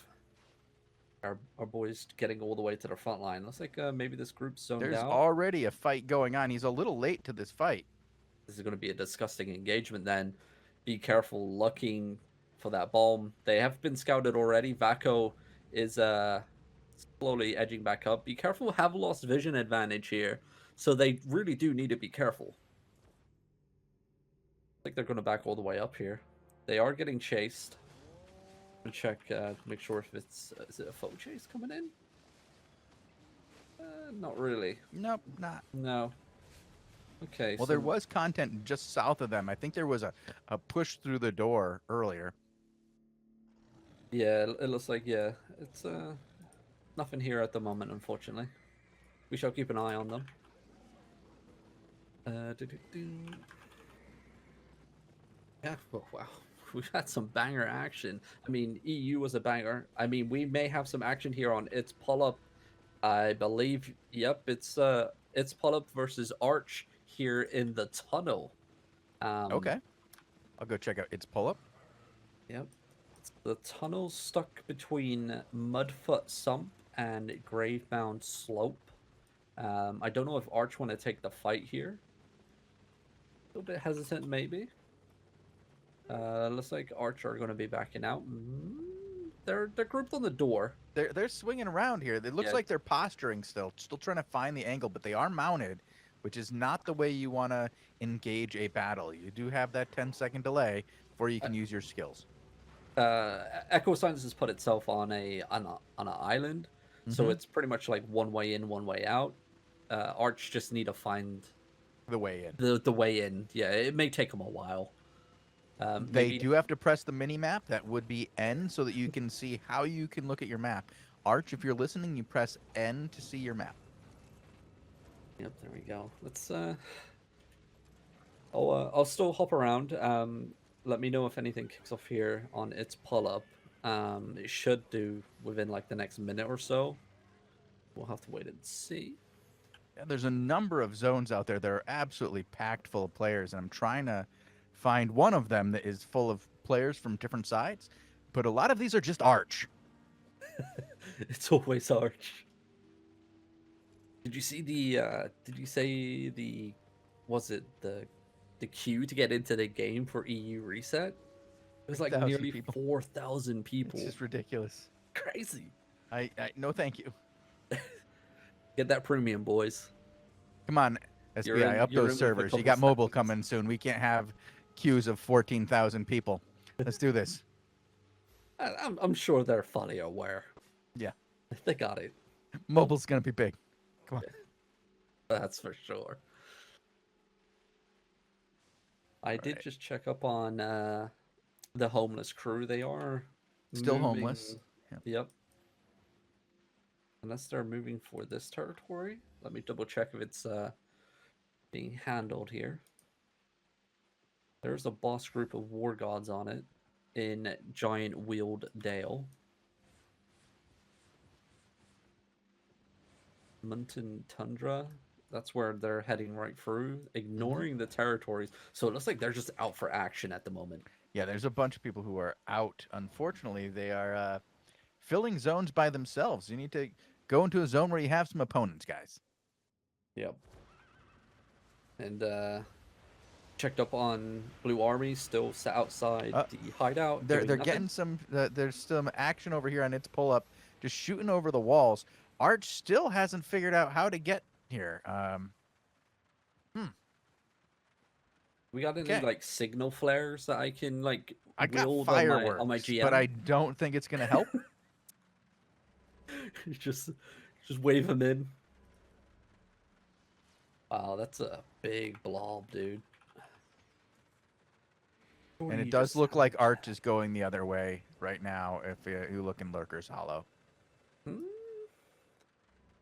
B: Our boys getting all the way to the front line. Looks like maybe this group's zoned
A: There's
B: out.
A: already a fight going on. He's a little late to this fight.
B: This is going to be a disgusting engagement then. Be careful looking for that bomb. They have been scouted already. Vaco is slowly edging back up. Be careful, have lost vision advantage here. So they really do need to be careful. I think they're going to back all the way up here. They are getting chased. I'm gonna check, make sure if it's... is it a foe chase coming in? Not really.
A: Nope, not.
B: No. Okay,
A: Well,
B: so
A: there was content just south of them. I think there was a push through the door earlier.
B: yeah, it looks like, yeah, it's nothing here at the moment, unfortunately. We shall keep an eye on them. Yeah, oh, wow. We've had some banger action. I mean, EU was a banger. I mean, we may have some action here on It's Pull-Up. I believe, yep, it's Pull-Up versus Arch here in the tunnel.
A: Okay. I'll go check out It's Pull-Up.
B: Yep. The tunnel's stuck between Mudfoot Sump and Gravebound Slope. I don't know if Arch want to take the fight here. A little bit hesitant, maybe. Looks like Arch are going to be backing out. They're grouped on the door.
A: They're swinging around here. It looks
B: Yeah.
A: like they're posturing still trying to find the angle, but they are mounted, which is not the way you want to engage a battle. You do have that 10-second delay before you can use your skills.
B: Echo Science has put itself on an island, so it's pretty much like one way in, one way out. Arch just need to find
A: The way in.
B: the way in. Yeah, it may take them a while.
A: They
B: Maybe...
A: do have to press the mini map. That would be N, so that you can see how you can look at your map. Arch, if you're listening, you press N to see your map.
B: Yep, there we go. Let's I'll still hop around. Let me know if anything kicks off here on Its Pull-Up. It should do within like the next minute or so. We'll have to wait and see.
A: Yeah, there's a number of zones out there that are absolutely packed full of players, and I'm trying to find one of them that is full of players from different sides. But a lot of these are just Arch.
B: It's always Arch. Did you see the did you say the was it the queue to get into the game for EU reset? It was like
A: 6,000
B: nearly
A: people.
B: 4,000 people.
A: It's just ridiculous.
B: Crazy.
A: I no thank you.
B: Get that premium, boys.
A: Come on, SBI, up
B: you're in
A: those
B: with a
A: servers. You
B: couple
A: got mobile
B: seconds.
A: coming soon. We can't have queues of 14,000 people. Let's do this.
B: I'm sure they're fully aware.
A: Yeah.
B: They got it.
A: Mobile's gonna be big. Come on.
B: That's for sure. I did just check up on the homeless crew. They are
A: Still
B: moving-
A: homeless. Yep.
B: Yep. Unless they're moving for this territory. Let me double check if it's being handled here. There's a boss group of war gods on it in Giant Wheeled Dale. Mountain Tundra. That's where they're heading right through, ignoring the territories. So it looks like they're just out for action at the moment.
A: Yeah, there's a bunch of people who are out. Unfortunately, they are filling zones by themselves. You need to go into a zone where you have some opponents, guys.
B: Yep. And checked up on Blue Army, still sat outside the hideout.
A: They're
B: doing nothing.
A: getting some. There's some action over here on Its Pull-Up, just shooting over the walls. Arch still hasn't figured out how to get here.
B: We got any
A: Okay.
B: like signal flares that I can like
A: I got
B: wield
A: fireworks,
B: on my GM?
A: but I don't think it's gonna help.
B: just wave them in. Wow, that's a big blob, dude.
A: And it does look like Arch is going the other way right now. If you look in Lurker's Hollow.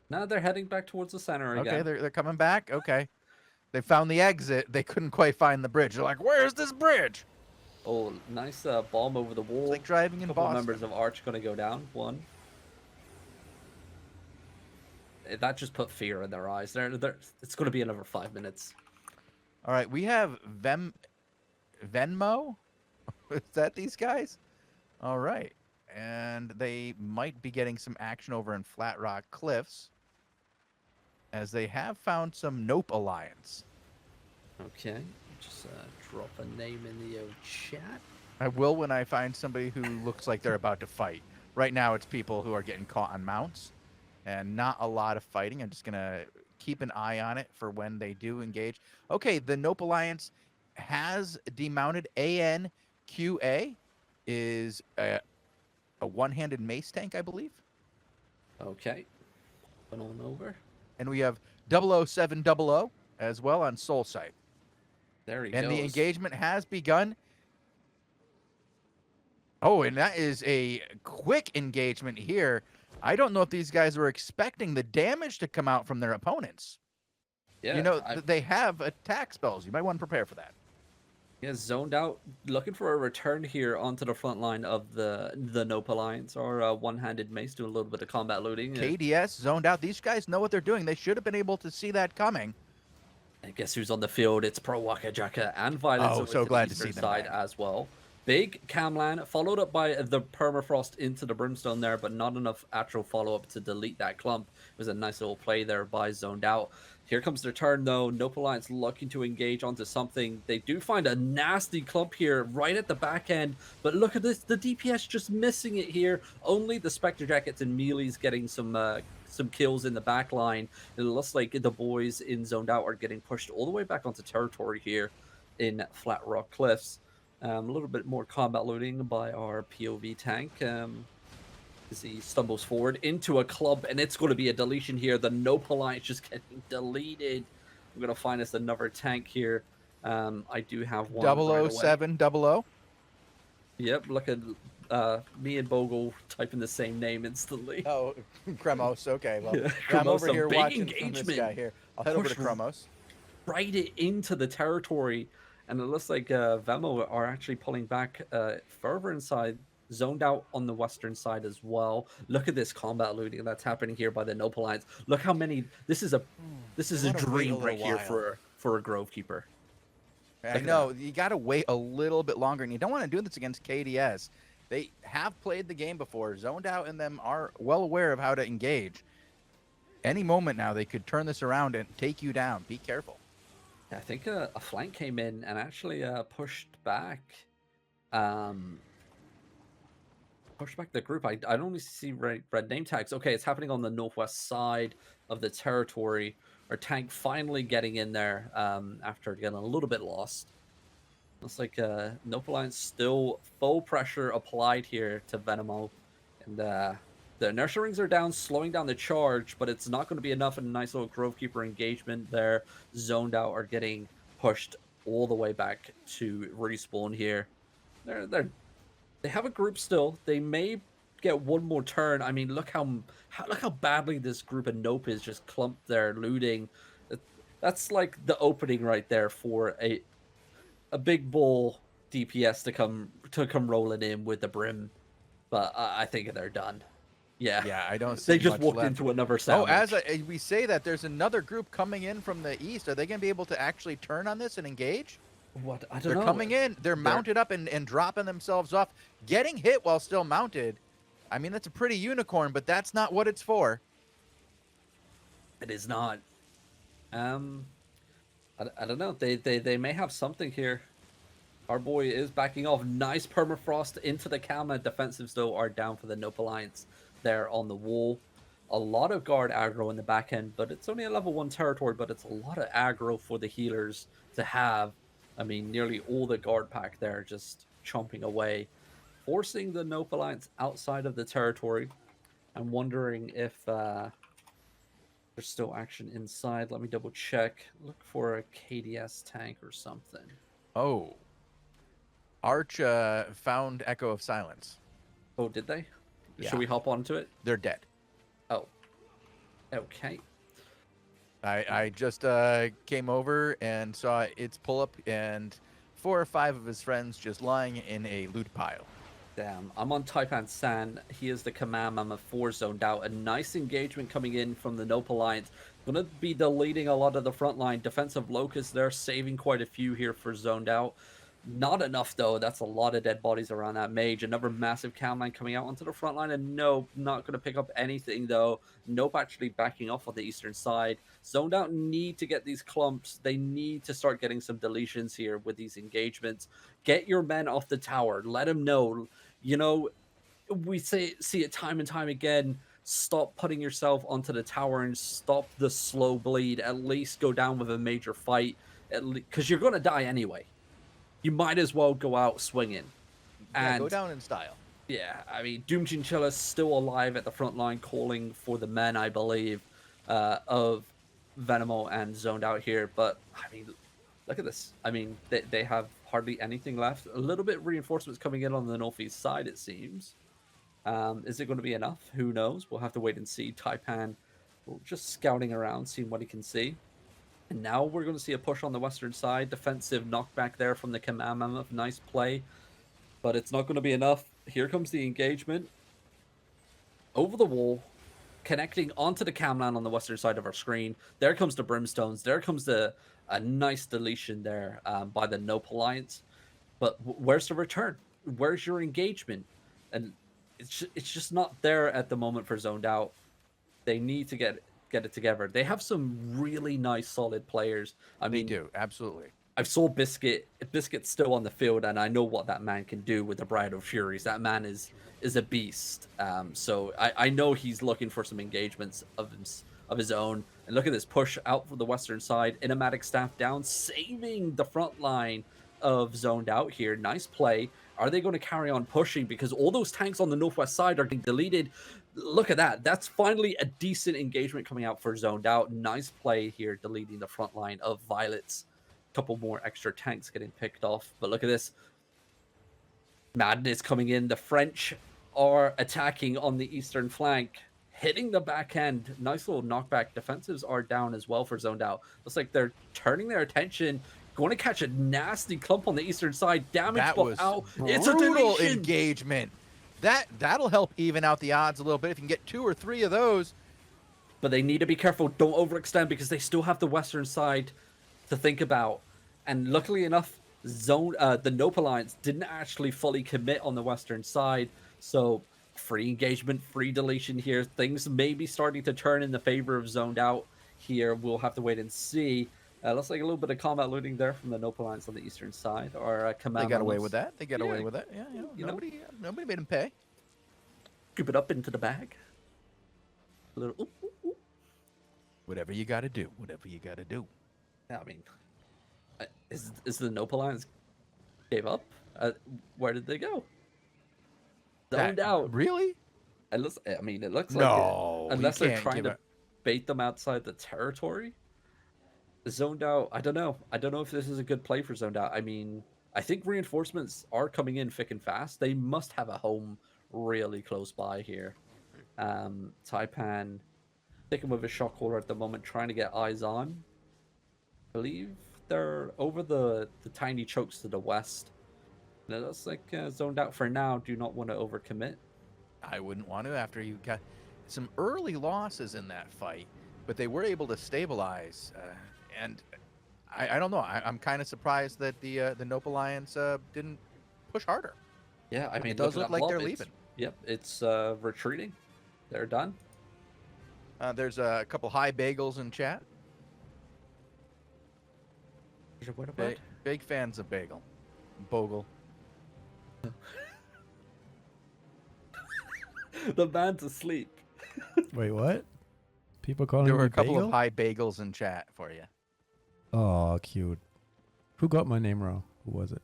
B: No, they're heading back towards the center again.
A: Okay, they're coming back. Okay, they found the exit. They couldn't quite find the bridge. They're like, "Where's this bridge?"
B: Oh, nice bomb over the wall.
A: It's like driving in
B: Couple
A: Boston.
B: members of Arch gonna go down. One. That just put fear in their eyes. It's gonna be another 5 minutes.
A: All right, we have Venmo. Is that these guys? All right, And they might be getting some action over in Flat Rock Cliffs, as they have found some Nope Alliance.
B: Okay, just drop a name in the chat.
A: I will when I find somebody who looks like they're about to fight. Right now, it's people who are getting caught on mounts, and not a lot of fighting. I'm just going to keep an eye on it for when they do engage. Okay, the Nope Alliance has demounted. ANQA is a one-handed mace tank, I believe.
B: Okay, went on over.
A: And we have 00700 as well on Soul Sight.
B: There he
A: And
B: goes.
A: the engagement has begun. Oh, and that is a quick engagement here. I don't know if these guys were expecting the damage to come out from their opponents.
B: Yeah,
A: You know, they have attack spells. You might want to prepare for that.
B: Yeah, zoned out, looking for a return here onto the front line of the Nope Alliance, or one-handed mace, doing a little bit of combat looting.
A: KDS zoned out. These guys know what they're doing. They should have been able to see that coming.
B: And guess who's on the field? It's Pro Waka Jaka and Violence.
A: Oh,
B: over
A: so
B: to
A: glad
B: the
A: to see
B: eastern
A: them
B: side
A: back.
B: as well. Big Camlan, followed up by the Permafrost into the Brimstone there, but not enough actual follow-up to delete that clump. It was a nice little play there by Zoned Out. Here comes their turn, though. Nope Alliance looking to engage onto something. They do find a nasty clump here right at the back end, but look at this. The DPS just missing it here. Only the Spectre Jackets and Mealy's getting some kills in the back line. It looks like the boys in Zoned Out are getting pushed all the way back onto territory here in Flat Rock Cliffs. A little bit more combat loading by our POV tank as he stumbles forward into a club, and it's going to be a deletion here. The Nope Alliance just getting deleted. I'm going to find us another tank here. I do have one.
A: 00700.
B: Yep, look at me and Bogul typing the same name instantly.
A: Oh, Kremos. Okay, well,
B: Yeah,
A: I'm
B: Kremos,
A: over
B: a
A: here
B: big
A: watching from this
B: engagement.
A: guy here. I'll head over to
B: Push
A: Kremos.
B: Right it into the territory, and it looks like Vemo are actually pulling back further inside, zoned out on the western side as well. Look at this combat looting that's happening here by the Nope Alliance. Look how many. This is a
A: gotta wait
B: dream
A: a
B: right
A: little
B: here for a Grove Keeper.
A: I know, you got to wait a little bit longer, and you don't want to do this against KDS. They have played the game before. Zoned Out and them are well aware of how to engage. Any moment now, they could turn this around and take you down. Be careful.
B: I think a flank came in and actually pushed back the group. I only see red name tags. Okay, it's happening on the northwest side of the territory. Our tank finally getting in there after getting a little bit lost. Looks like Nope Alliance still full pressure applied here to Venomo. And the inertia rings are down, slowing down the charge, but it's not going to be enough in a nice little Grove Keeper engagement there. Zoned Out are getting pushed all the way back to respawn here. They have a group still. They may get one more turn. I mean, look how badly this group of Nope is just clumped there looting. That's like the opening right there for a big bull DPS to come rolling in with the Brim. But I think they're done. Yeah,
A: I don't see
B: they just
A: much
B: walked
A: left.
B: into another
A: Oh,
B: sandwich.
A: as we say that, there's another group coming in from the east. Are they going to be able to actually turn on this and engage?
B: What? I don't
A: They're
B: know.
A: coming in. They're mounted up and dropping themselves off, getting hit while still mounted. I mean, that's a pretty unicorn, but that's not what it's for.
B: It is not. I don't know. They may have something here. Our boy is backing off. Nice permafrost into the Kalma. Defensives, though, are down for the Nope Alliance there on the wall. A lot of guard aggro in the back end, but it's only a level 1 territory, but it's a lot of aggro for the healers to have. I mean, nearly all the guard pack there just chomping away, forcing the Nope Alliance outside of the territory. I'm wondering if there's still action inside. Let me double check. Look for a KDS tank or something.
A: Oh. Arch found Echo of Silence.
B: Oh, did they?
A: Yeah.
B: Should we hop onto it?
A: They're dead.
B: Oh. Okay.
A: I just came over and saw its pull up and 4 or 5 of his friends just lying in a loot pile.
B: Damn. I'm on Taipan San. He is the command. I'm a 4 zoned out. A nice engagement coming in from the Nope Alliance. Gonna be deleting a lot of the front line. Defensive Locust there, saving quite a few here for zoned out. Not enough, though. That's a lot of dead bodies around that mage. Another massive cam line coming out onto the front line. And Nope, not going to pick up anything, though. Nope actually backing off on the eastern side. Zoned Out need to get these clumps. They need to start getting some deletions here with these engagements. Get your men off the tower. Let them know. You know, we see it time and time again. Stop putting yourself onto the tower and stop the slow bleed. At least go down with a major fight. Because you're going to die anyway. You might as well go out swinging.
A: Yeah,
B: And
A: go down in style.
B: yeah, I mean, Doom Chinchilla's still alive at the front line, calling for the men, I believe, of Venimo and Zoned Out here. But I mean, look at this. I mean, they have hardly anything left. A little bit of reinforcements coming in on the northeast side, it seems. Is it going to be enough? Who knows? We'll have to wait and see. Taipan just scouting around, seeing what he can see. And now we're going to see a push on the western side. Defensive knockback there from the Command Mammoth. Nice play. But it's not going to be enough. Here comes the engagement. Over the wall. Connecting onto the camland on the western side of our screen. There comes the Brimstones. There comes a nice deletion there by the Nope Alliance. But where's the return? Where's your engagement? And it's just not there at the moment for Zoned Out. They need to get it together. They have some really nice, solid players. I mean,
A: They do, absolutely.
B: I saw Biscuit. Biscuit's still on the field, and I know what that man can do with the Bride of Furies. That man is a beast. So I know he's looking for some engagements of his own. And look at this push out from the western side. Innomatic staff down, saving the front line of Zoned Out here. Nice play. Are they going to carry on pushing? Because all those tanks on the northwest side are getting deleted. Look at that. That's finally a decent engagement coming out for Zoned Out. Nice play here, deleting the front line of Violets. Couple more extra tanks getting picked off. But look at this. Madness coming in. The French are attacking on the eastern flank, hitting the back end. Nice little knockback. Defensives are down as well for Zoned Out. Looks like they're turning their attention. Going to catch a nasty clump on the eastern side. Damage
A: That
B: buff
A: was
B: out. It's a
A: brutal
B: deletion.
A: engagement. That'll help even out the odds a little bit if you can get 2 or 3 of those.
B: But they need to be careful. Don't overextend because they still have the western side to think about. And luckily enough, the Nope Alliance didn't actually fully commit on the western side. So free engagement, free deletion here. Things may be starting to turn in the favor of Zoned Out here. We'll have to wait and see. Looks like a little bit of combat looting there from the Nope Alliance on the eastern side. Or
A: They got away with that. They got
B: Yeah.
A: away with that. Yeah,
B: You know.
A: nobody made them pay.
B: Scoop it up into the bag. A little. Ooh, ooh, ooh.
A: Whatever you got to do. Whatever you got to do.
B: I mean, is the Nope Alliance gave up? Where did they go? Zoned Out.
A: Really?
B: Unless, I mean, it looks
A: No,
B: like
A: you
B: unless they're
A: can't
B: trying
A: give
B: to
A: it-
B: bait them outside the territory. Zoned Out. I don't know. I don't know if this is a good play for Zoned Out. I mean, I think reinforcements are coming in thick and fast. They must have a home really close by here. Taipan sticking with his shock caller at the moment, trying to get eyes on. I believe they're over the tiny chokes to the west. And it looks like Zoned Out for now. Do not want to overcommit.
A: I wouldn't want to after you got some early losses in that fight, but they were able to stabilize. And I don't know. I'm kind of surprised that the Nope Alliance didn't push harder.
B: Yeah, I mean,
A: It does
B: at
A: look
B: that
A: like
B: blob,
A: they're
B: it's-
A: leaving.
B: Yep, it's retreating. They're done.
A: There's a couple high bagels in chat. Big fans of bagel. Bogul.
B: The man's asleep.
C: Wait, what? People calling
A: There were
C: me
A: a couple
C: bagel?
A: of high bagels in chat for you.
C: Oh, cute. Who got my name wrong? Who was it?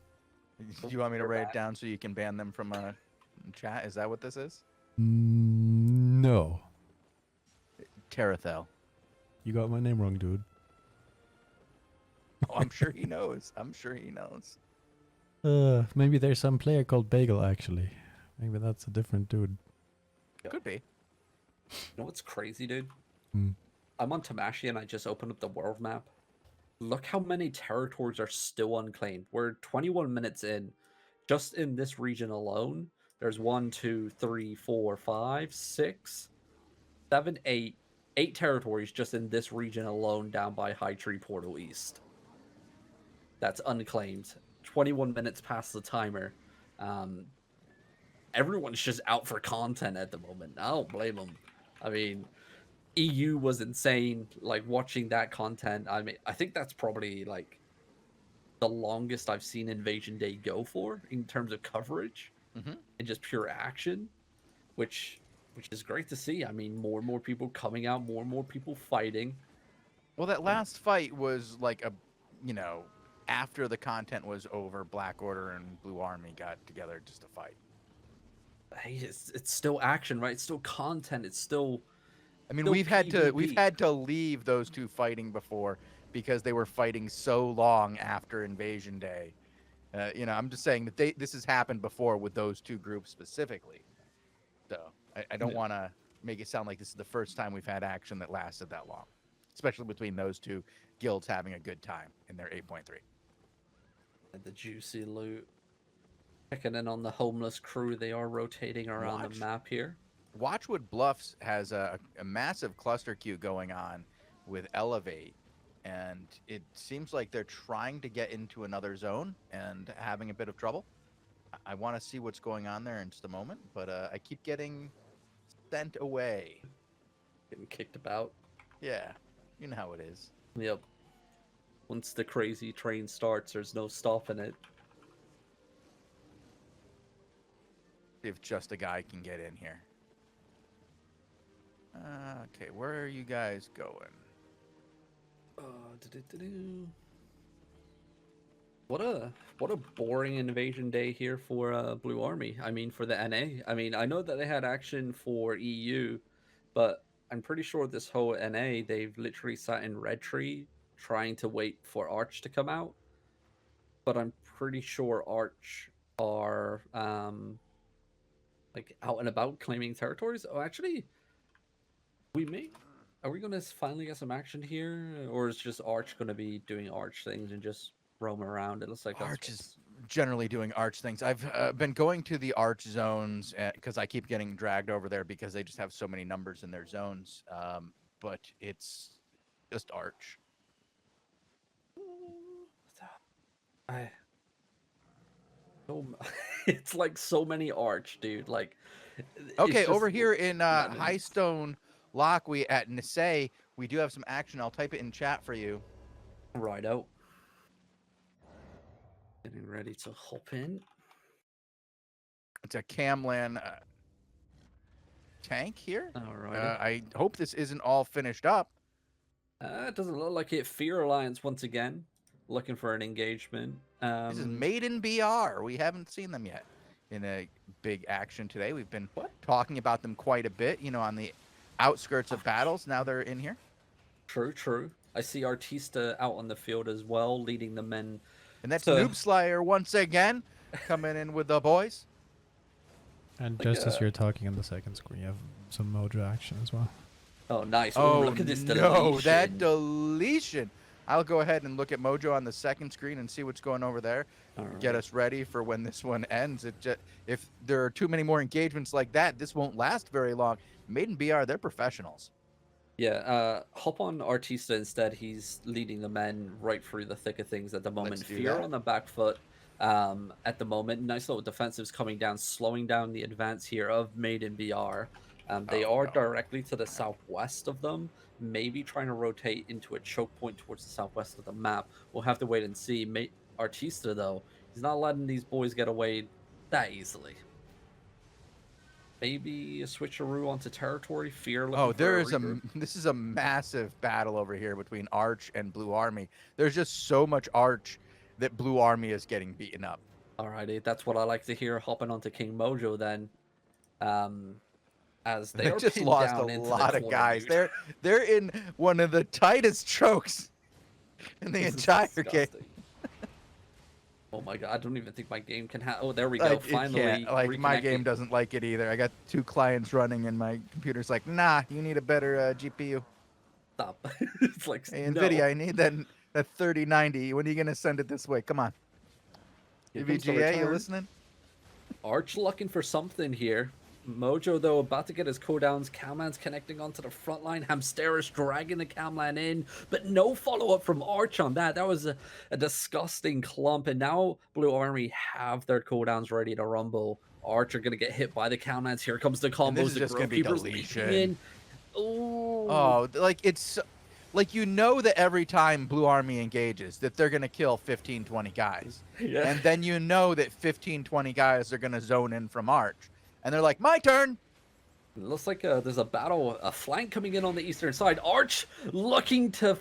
A: Do you want me to write it down so you can ban them from chat? Is that what this is?
C: No.
A: Terathel.
C: You got my name wrong, dude.
A: Oh, I'm sure he knows. I'm sure he knows.
C: Maybe there's some player called Bagel, actually. Maybe that's a different dude.
A: Could be.
B: You know what's crazy, dude?
C: Hmm.
B: I'm on Tamashi and I just opened up the world map. Look how many territories are still unclaimed. We're 21 minutes in. Just in this region alone, there's 1, 2, 3, 4, 5, 6, 7, 8. 8 territories just in this region alone down by High Tree Portal East. That's unclaimed. 21 minutes past the timer. Everyone's just out for content at the moment. I don't blame them. I mean, EU was insane. Like watching that content. I mean, I think that's probably like the longest I've seen Invasion Day go for in terms of coverage and just pure action, which is great to see. I mean, more and more people coming out, more and more people fighting.
A: Well, that last fight was like a, you know, after the content was over, Black Order and Blue Army got together just to fight.
B: Hey, it's still action, right? It's still content. It's still.
A: I mean,
B: still
A: we've had
B: PvP.
A: to leave those two fighting before because they were fighting so long after Invasion Day. You know, I'm just saying that this has happened before with those two groups specifically. So I don't want to make it sound like this is the first time we've had action that lasted that long, especially between those two guilds having a good time in their 8.3.
B: And the juicy loot. Checking in on the homeless crew. They are rotating around the map here.
A: Watchwood Bluffs has a massive cluster queue going on with Elevate, and it seems like they're trying to get into another zone and having a bit of trouble. I want to see what's going on there in just a moment, but I keep getting sent away.
B: Getting kicked about.
A: Yeah, you know how it is.
B: Yep. Once the crazy train starts, there's no stopping it.
A: If just a guy can get in here. Okay, where are you guys going?
B: What a boring Invasion Day here for Blue Army. I mean, for the NA. I mean, I know that they had action for EU, but I'm pretty sure this whole NA, they've literally sat in Red Tree trying to wait for Arch to come out. But I'm pretty sure Arch are like out and about claiming territories. Oh, actually, are we gonna finally get some action here, or is just Arch gonna be doing Arch things and just roam around? It looks like
A: Arch is generally doing Arch things. I've been going to the Arch zones because I keep getting dragged over there because they just have so many numbers in their zones. But it's just Arch.
B: It's like so many Arch, dude. Like,
A: okay, over here in Highstone Lock, we at Nisei, we do have some action. I'll type it in chat for you.
B: Right out. Getting ready to hop in.
A: It's a Camlan tank here.
B: All right.
A: I hope this isn't all finished up.
B: It doesn't look like it. Fear Alliance once again, looking for an engagement.
A: This is Made in BR. We haven't seen them yet in a big action today. We've been talking about them quite a bit, you know, on the outskirts of battles. Now they're in here.
B: True. I see Artista out on the field as well, leading the men.
A: And that's Noob Slayer once again coming in with the boys.
C: And
B: Like,
C: just as you're talking on the second screen, you have some Mojo action as well.
B: Oh, nice.
A: Oh,
B: look at this deletion.
A: no, that deletion. I'll go ahead and look at Mojo on the second screen and see what's going over there.
B: Right.
A: Get us ready for when this one ends. If there are too many more engagements like that, this won't last very long. Made in BR, they're professionals.
B: Yeah, hop on Artista instead. He's leading the men right through the thick of things at the moment. Fear on the back foot at the moment. Nice little defensives coming down, slowing down the advance here of Made in BR. They are directly to the southwest of them, maybe trying to rotate into a choke point towards the southwest of the map. We'll have to wait and see. Artista, though, he's not letting these boys get away that easily. Maybe a switcheroo onto territory. Fear.
A: Oh, this is a massive battle over here between Arch and Blue Army. There's just so much Arch that Blue Army is getting beaten up.
B: Alrighty, that's what I like to hear. Hopping onto King Mojo then. As they are
A: just lost a lot of guys. They're in one of the tightest chokes in the entire game.
B: Oh my god, I don't even think my game can have. Oh, there we go. Finally,
A: my game doesn't like it either. I got 2 clients running, and my computer's like, nah, you need a better GPU.
B: Stop. It's like,
A: hey, NVIDIA, I need that 3090. When are you gonna send it this way? Come on. VGA, you listening?
B: Arch looking for something here. Mojo, though, about to get his cooldowns. Camlan's connecting onto the front line. Hamsteris dragging the Camlan in, but no follow-up from Arch on that. That was a disgusting clump, and now Blue Army have their cooldowns ready to rumble. Arch are going to get hit by the Camlans. Here comes the combos.
A: And this is
B: the
A: just going to be
B: Grove Keepers
A: deletion.
B: peeking in. Ooh.
A: Oh, like it's like you know that every time Blue Army engages that they're going to kill 15, 20 guys.
B: Yeah.
A: And then you know that 15, 20 guys are going to zone in from Arch. And they're like, my turn.
B: It looks like there's a flank coming in on the eastern side. Arch looking to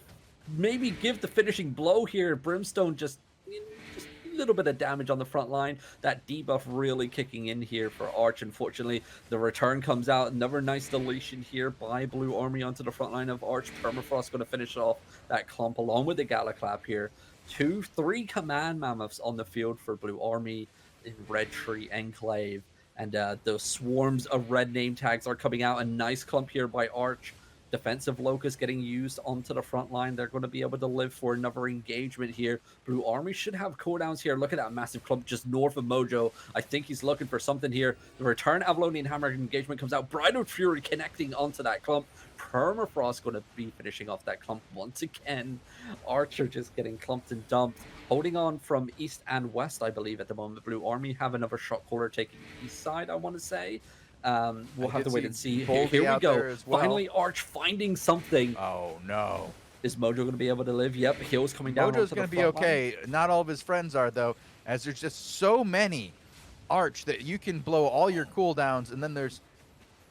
B: maybe give the finishing blow here. Brimstone just a little bit of damage on the front line. That debuff really kicking in here for Arch. Unfortunately, the return comes out. Another nice deletion here by Blue Army onto the front line of Arch. Permafrost going to finish off that clump along with the Galaclap here. 3 command mammoths on the field for Blue Army in Red Tree Enclave. And the swarms of red name tags are coming out. A nice clump here by Arch. Defensive Locust getting used onto the front line. They're going to be able to live for another engagement here. Blue Army should have cooldowns here. Look at that massive clump just north of Mojo. I think he's looking for something here. The return Avalonian Hammer engagement comes out. Bridal Fury connecting onto that clump. Permafrost going to be finishing off that clump once again. Archer just getting clumped and dumped. Holding on from east and west, I believe, at the moment. Blue Army have another shot caller taking east side, I want to say. We'll have to wait and see. Here we go.
A: Well.
B: Finally, Arch finding something.
A: Oh, no.
B: Is Mojo going to be able to live? Yep, Heal's coming down.
A: Mojo's going to be okay. Not all of his friends are, though, as there's just so many Arch that you can blow all your cooldowns, and then there's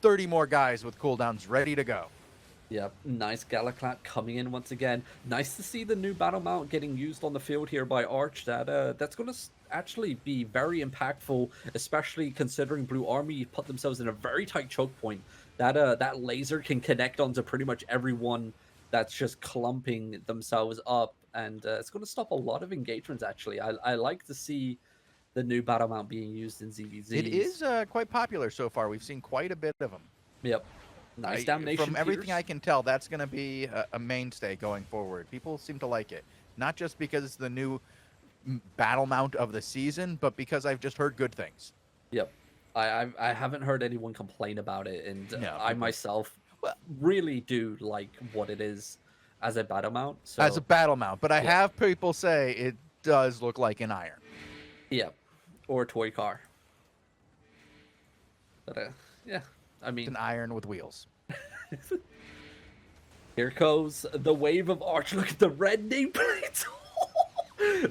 A: 30 more guys with cooldowns ready to go.
B: Yep, nice Galaclap coming in once again. Nice to see the new battle mount getting used on the field here by Arch. That's going to actually be very impactful, especially considering Blue Army put themselves in a very tight choke point. That laser can connect onto pretty much everyone that's just clumping themselves up, and it's going to stop a lot of engagements, actually. I like to see the new battle mount being used in ZVZ.
A: It is quite popular so far. We've seen quite a bit of them.
B: Yep. Nice domination.
A: From everything I can tell, that's going to be a mainstay going forward. People seem to like it. Not just because it's the new battle mount of the season, but because I've just heard good things.
B: Yep. I haven't heard anyone complain about it, and
A: No,
B: I myself really do like what it is as a battle mount. So,
A: as a battle mount, but I have people say it does look like an iron.
B: Yeah. Or a toy car. But yeah. I mean,
A: It's an iron with wheels.
B: here goes the wave of Arch. Look at the red nameplates.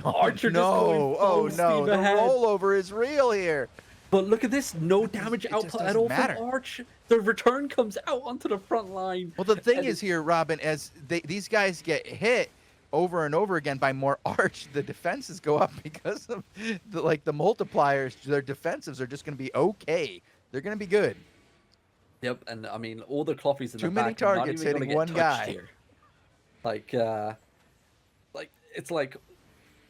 B: Archer just going full
A: oh no,
B: steam
A: the
B: ahead.
A: rollover is real here.
B: But look at this, no damage
A: it
B: output
A: just
B: at all
A: doesn't
B: from Arch. The return comes out onto the front line.
A: Well, the thing
B: And
A: is here, Robin, as these guys get hit over and over again by more Arch, the defenses go up because of the multipliers. Their defensives are just going to be okay. They're going to be good.
B: Yep, and I mean all the cloppies in
A: Too
B: the
A: many
B: back are not
A: targets
B: even gonna
A: hitting
B: get
A: one
B: touched
A: guy.
B: here. Like it's like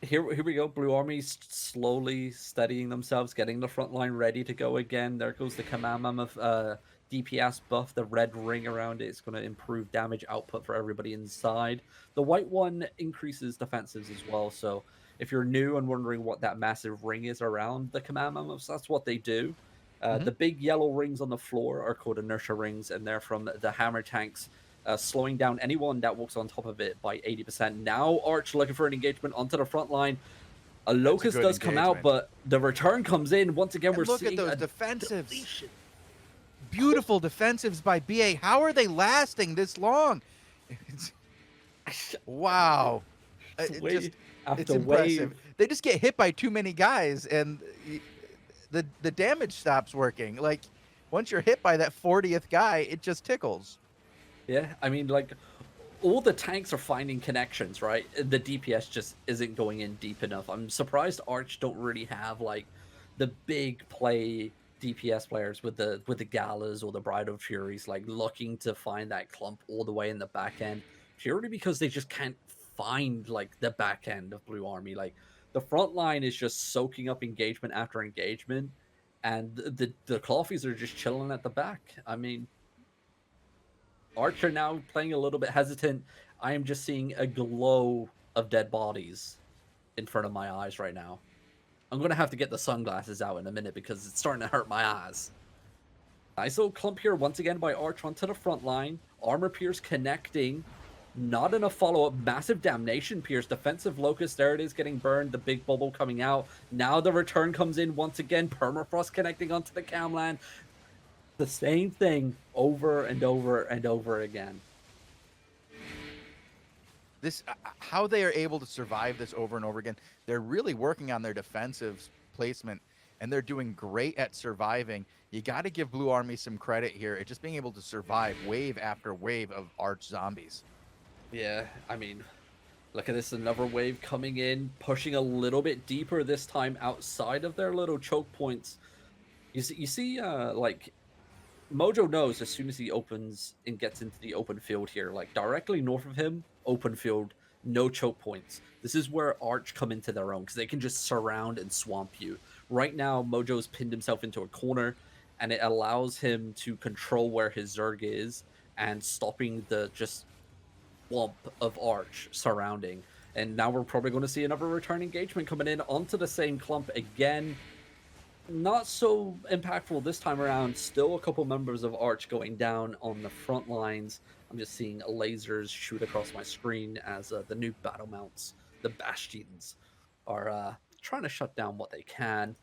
B: here we go. Blue Army slowly steadying themselves, getting the front line ready to go again. There goes the command mammoth DPS buff. The red ring around it is going to improve damage output for everybody inside. The white one increases defensives as well. So if you're new and wondering what that massive ring is around the command mammoths, that's what they do. The big yellow rings on the floor are called inertia rings, and they're from the hammer tanks, slowing down anyone that walks on top of it by 80%. Now Arch looking for an engagement onto the front line. A Locust does come out, but the return comes in. Once again,
A: And
B: we're
A: look
B: seeing
A: at those
B: a
A: defensives.
B: deletion.
A: Beautiful defensives by BA. How are they lasting this long? Wow. It's
B: Wave after
A: it's impressive.
B: wave.
A: They just get hit by too many guys, and the damage stops working. Like, once you're hit by that 40th guy, it just tickles.
B: Yeah, I mean, like, all the tanks are finding connections, right? The DPS just isn't going in deep enough. I'm surprised Arch don't really have, like, the big play DPS players with the Galas or the Bridal Furies, like, looking to find that clump all the way in the back end, purely because they just can't find, like, the back end of Blue Army. Like, the front line is just soaking up engagement after engagement, and the Cloffies are just chilling at the back. I mean, Archer now playing a little bit hesitant. I am just seeing a glow of dead bodies in front of my eyes right now. I'm going to have to get the sunglasses out in a minute because it's starting to hurt my eyes. Nice little clump here once again by Arch onto the front line. Armor Pierce connecting. Not enough follow-up. Massive Damnation Pierce. Defensive Locust. There it is, getting burned. The big bubble coming out. Now the return comes in once again. Permafrost connecting onto the Camland. The same thing over and over and over again.
A: This how they are able to survive this over and over again. They're really working on their defensive placement, and they're doing great at surviving. You got to give Blue Army some credit here at just being able to survive wave after wave of Arch zombies.
B: Yeah, I mean, look at this, another wave coming in, pushing a little bit deeper this time outside of their little choke points. You see, like, Mojo knows as soon as he opens and gets into the open field here, like directly north of him, open field, no choke points. This is where Arch come into their own because they can just surround and swamp you. Right now, Mojo's pinned himself into a corner, and it allows him to control where his Zerg is and stopping the just swamp of Arch surrounding. And now we're probably going to see another return engagement coming in onto the same clump again. Not so impactful this time around. Still a couple members of Arch going down on the front lines. I'm just seeing lasers shoot across my screen as the new battle mounts, the Bastions, are trying to shut down what they can.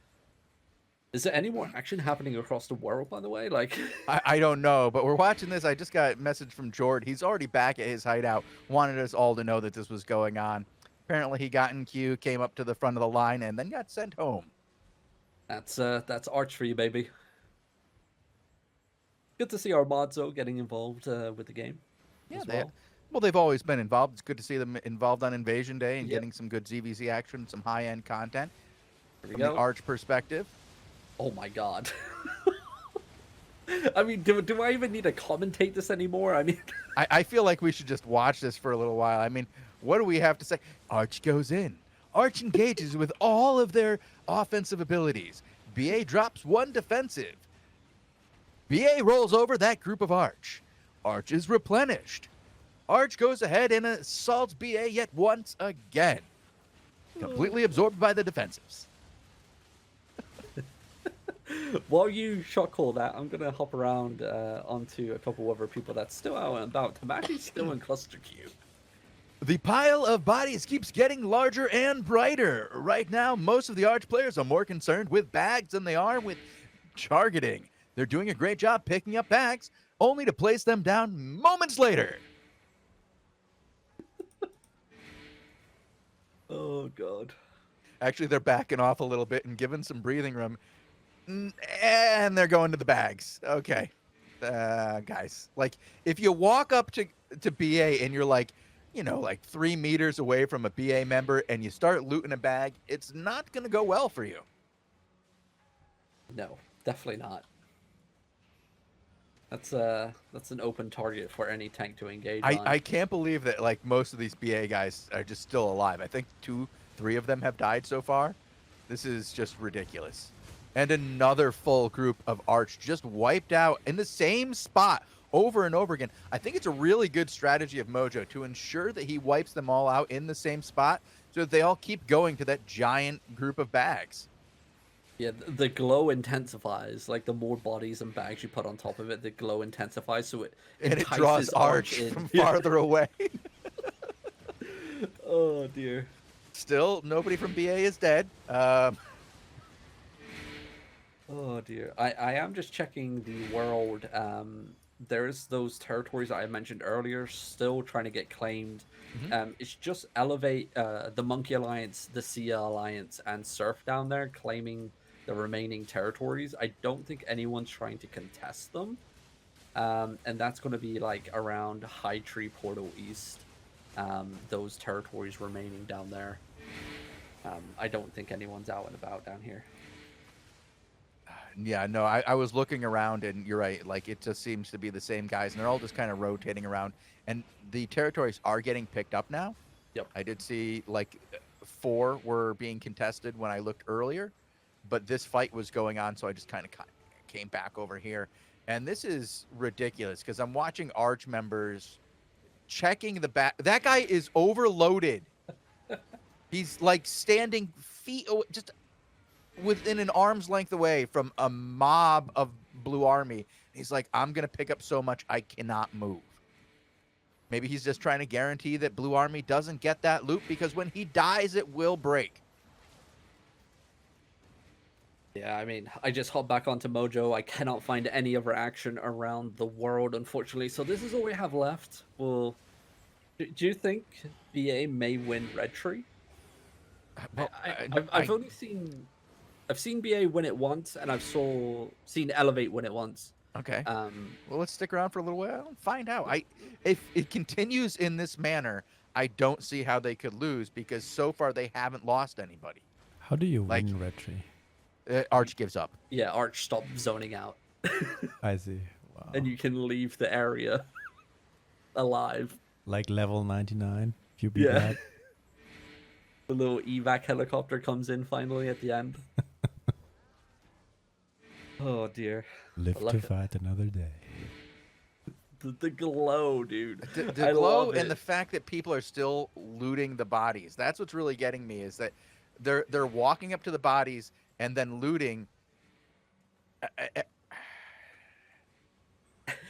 B: Is there any more action happening across the world, by the way? Like,
A: I don't know, but we're watching this. I just got a message from Jord. He's already back at his hideout. Wanted us all to know that this was going on. Apparently, he got in queue, came up to the front of the line, and then got sent home.
B: that's Arch for you, baby. Good to see our mods though getting involved with the game.
A: Yeah,
B: as well.
A: well, they've always been involved. It's good to see them involved on Invasion Day and
B: Yep.
A: getting some good ZVZ action, some high-end content
B: Here we
A: from
B: go.
A: the Arch perspective.
B: Oh my god. I mean, do I even need to commentate this anymore? I mean,
A: I feel like we should just watch this for a little while. I mean, what do we have to say? Arch goes in. Arch engages with all of their offensive abilities. BA drops one defensive. BA rolls over that group of Arch. Arch is replenished. Arch goes ahead and assaults BA yet once again. Completely absorbed by the defensives.
B: while you shot call that, I'm gonna hop around onto a couple other people that's still out and about. I'm actually still in cluster queue.
A: The pile of bodies keeps getting larger and brighter. Right now, most of the Arch players are more concerned with bags than they are with targeting. They're doing a great job picking up bags, only to place them down moments later.
B: Oh god.
A: Actually, they're backing off a little bit and giving some breathing room. And they're going to the bags. Okay. Guys, like, if you walk up to BA and you're like, you know, like 3 meters away from a BA member and you start looting a bag, it's not going to go well for you.
B: No, definitely not. That's an open target for any tank to engage on.
A: I can't believe that, like, most of these BA guys are just still alive. I think 2-3 of them have died so far. This is just ridiculous. And another full group of Arch just wiped out in the same spot over and over again. I think it's a really good strategy of Mojo to ensure that he wipes them all out in the same spot so that they all keep going to that giant group of bags.
B: Yeah, the glow intensifies. Like, the more bodies and bags you put on top of it, the glow intensifies, so it
A: And it
B: entices
A: draws Arch
B: in.
A: from farther away.
B: Oh dear.
A: Still, nobody from BA is dead.
B: Oh dear. I am just checking the world. There's those territories that I mentioned earlier still trying to get claimed. It's just Elevate, the Monkey Alliance, the Sia Alliance, and Surf down there claiming the remaining territories. I don't think anyone's trying to contest them. And that's going to be like around High Tree Portal East. Those territories remaining down there. I don't think anyone's out and about down here.
A: Yeah, no, I was looking around, and you're right. Like, it just seems to be the same guys, and they're all just kind of rotating around. And the territories are getting picked up now.
B: Yep.
A: I did see, like, 4 were being contested when I looked earlier, but this fight was going on, so I just kind of came back over here. And this is ridiculous, because I'm watching Arch members checking the back. That guy is overloaded. He's, like, standing feet away, just within an arm's length away from a mob of Blue Army. He's like, I'm gonna pick up so much I cannot move. Maybe he's just trying to guarantee that Blue Army doesn't get that loot because when he dies, it will break.
B: Yeah, I mean, I just hopped back onto Mojo. I cannot find any other action around the world, unfortunately. So this is all we have left. Well, do you think BA may win Red Tree?
A: Well,
B: I've only seen, I've seen BA win it once, and I've seen Elevate win it once.
A: Okay. Well, let's stick around for a little while and find out. If it continues in this manner, I don't see how they could lose because so far they haven't lost anybody.
C: How do you
A: Like-
C: win Red Tree?
A: Arch gives up.
B: Yeah, Arch stopped zoning out,
C: I see. Wow.
B: and you can leave the area alive.
C: Like level 99. If you beat
B: Yeah.
C: that.
B: The little evac helicopter comes in finally at the end. Oh dear.
C: Live
B: Luck-
C: to fight another day.
B: The glow, dude.
A: The
B: I
A: glow
B: love
A: and
B: it.
A: the fact that people are still looting the bodies. That's what's really getting me is that they're walking up to the bodies and then looting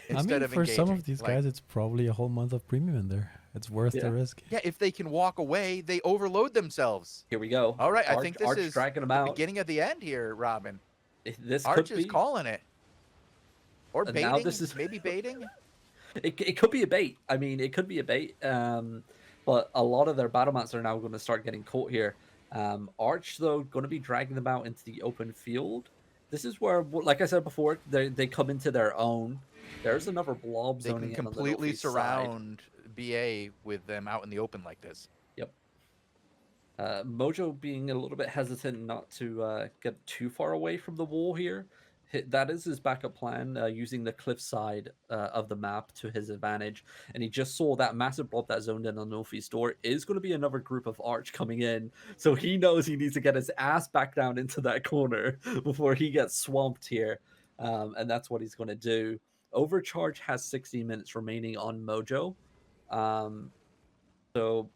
A: instead
C: I mean,
A: of
C: for some
A: engaging.
C: of these
A: Like,
C: guys, it's probably a whole month of premium in there. It's worth
B: Yeah.
C: the risk.
A: yeah, if they can walk away, they overload themselves.
B: Here we go.
A: All right, I
B: Arch-
A: think this
B: Arch
A: is
B: dragging them
A: the
B: out.
A: beginning of the end here, Robin.
B: This
A: Arch
B: could
A: is
B: be.
A: calling it. Or
B: And
A: baiting,
B: now this is-
A: maybe baiting.
B: It could be a bait. I mean, it could be a bait. But a lot of their battle mats are now going to start getting caught here. Arch, though, going to be dragging them out into the open field. This is where, like I said before, they come into their own. There's another blob
A: They
B: zoning
A: can
B: in on the
A: completely
B: northeast side.
A: surround BA with them out in the open like this.
B: Yep. Mojo being a little bit hesitant not to get too far away from the wall here. That is his backup plan, using the cliff side of the map to his advantage. And he just saw that massive blob that zoned in on the northeast door is going to be another group of Arch coming in. So he knows he needs to get his ass back down into that corner before he gets swamped here. And that's what he's going to do. Overcharge has 16 minutes remaining on Mojo. So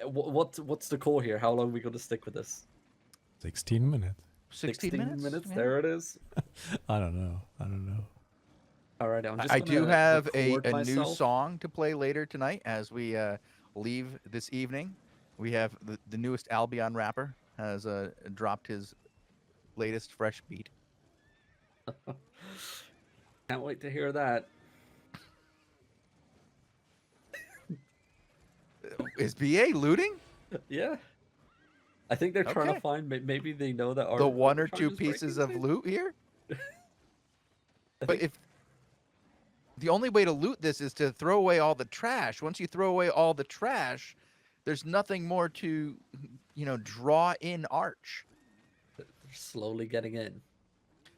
B: what's the call here? How long are we going to stick with this?
C: 16 minutes.
A: 16 minutes? Yeah.
B: There it is.
C: I don't know.
B: All right, I'm just
A: I do
B: gonna
A: have a
B: record
A: new
B: myself.
A: song to play later tonight as we leave this evening. We have the newest Albion rapper has dropped his latest fresh beat.
B: Can't wait to hear that.
A: Is BA looting?
B: Yeah. I think they're trying
A: Okay.
B: to find. Maybe they know that our
A: The one or
B: overcharge
A: two
B: is
A: pieces
B: breaking
A: of
B: things?
A: loot here?
B: I
A: But
B: think-
A: if the only way to loot this is to throw away all the trash. Once you throw away all the trash, there's nothing more to, draw in Arch.
B: They're slowly getting in.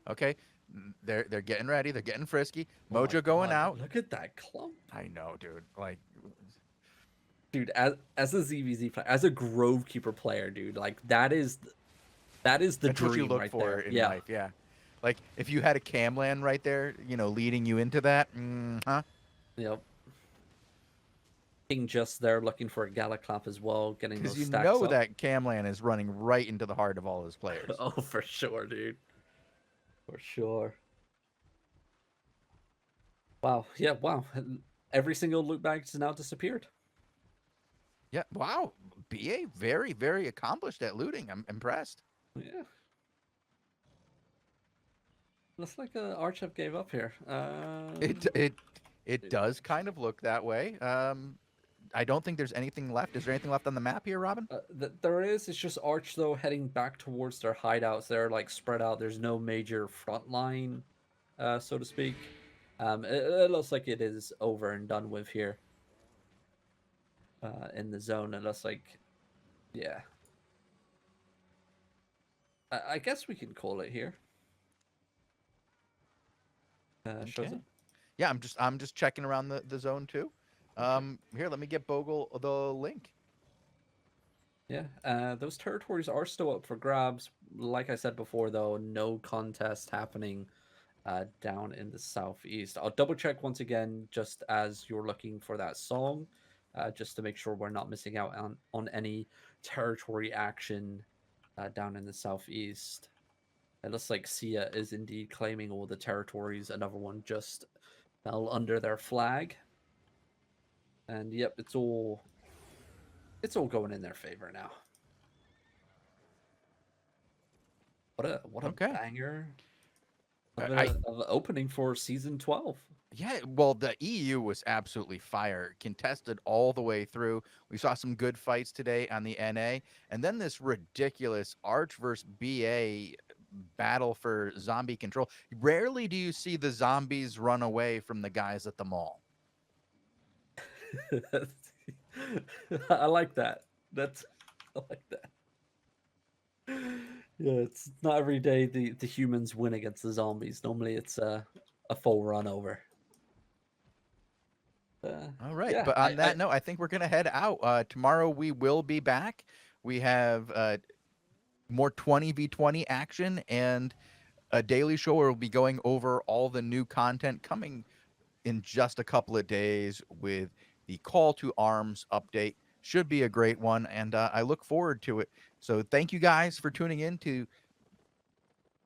A: Okay, they're getting ready. They're getting frisky.
B: Oh my
A: Mojo going
B: God,
A: out.
B: Look at that clump,
A: I know, dude. Like,
B: dude. As a ZVZ player, as a Grove Keeper player, dude, like that is the
A: that's
B: dream
A: what you look
B: right
A: for
B: there.
A: in
B: Yeah.
A: life. Yeah. Like if you had a camland right there, leading you into that. Huh?
B: Yep. King just there looking for a Galaclap as well, getting
A: Because
B: those
A: you
B: stacks
A: know
B: up.
A: that camland is running right into the heart of all his players.
B: Oh, for sure, dude. For sure. Wow. Yeah, wow. Every single loot bag has now disappeared.
A: Yeah. Wow. BA very, very accomplished at looting. I'm impressed.
B: Yeah. Looks like Archep gave up here.
A: It does kind of look that way. I don't think there's anything left. Is there anything left on the map here, Robin?
B: There is. It's just Arch, though, heading back towards their hideouts. They're, like, spread out. There's no major front line, so to speak. It looks like it is over and done with here. In the zone. It looks like... Yeah. I guess we can call it here. Shozen?
A: Yeah, I'm just checking around the zone too. Here, let me get Bogul the link.
B: Yeah, those territories are still up for grabs. Like I said before, though, no contest happening down in the southeast. I'll double check once again, just as you're looking for that song, just to make sure we're not missing out on any territory action down in the southeast. It looks like Sia is indeed claiming all the territories. Another one just fell under their flag. And yep, it's all going in their favor now. What a
A: Okay.
B: banger of an opening for season 12.
A: Yeah, well, the EU was absolutely fire, contested all the way through. We saw some good fights today on the NA, and then this ridiculous Arch versus BA battle for zombie control. Rarely do you see the zombies run away from the guys at the mall.
B: I like that. I like that. Yeah, it's not every day the humans win against the zombies. Normally it's a full run over.
A: All right,
B: yeah,
A: but on that note, I think we're gonna head out. Tomorrow we will be back. We have more 20v20 action and a daily show where we'll be going over all the new content coming in just a couple of days with the Call to Arms update. Should be a great one, and I look forward to it. So thank you guys for tuning in to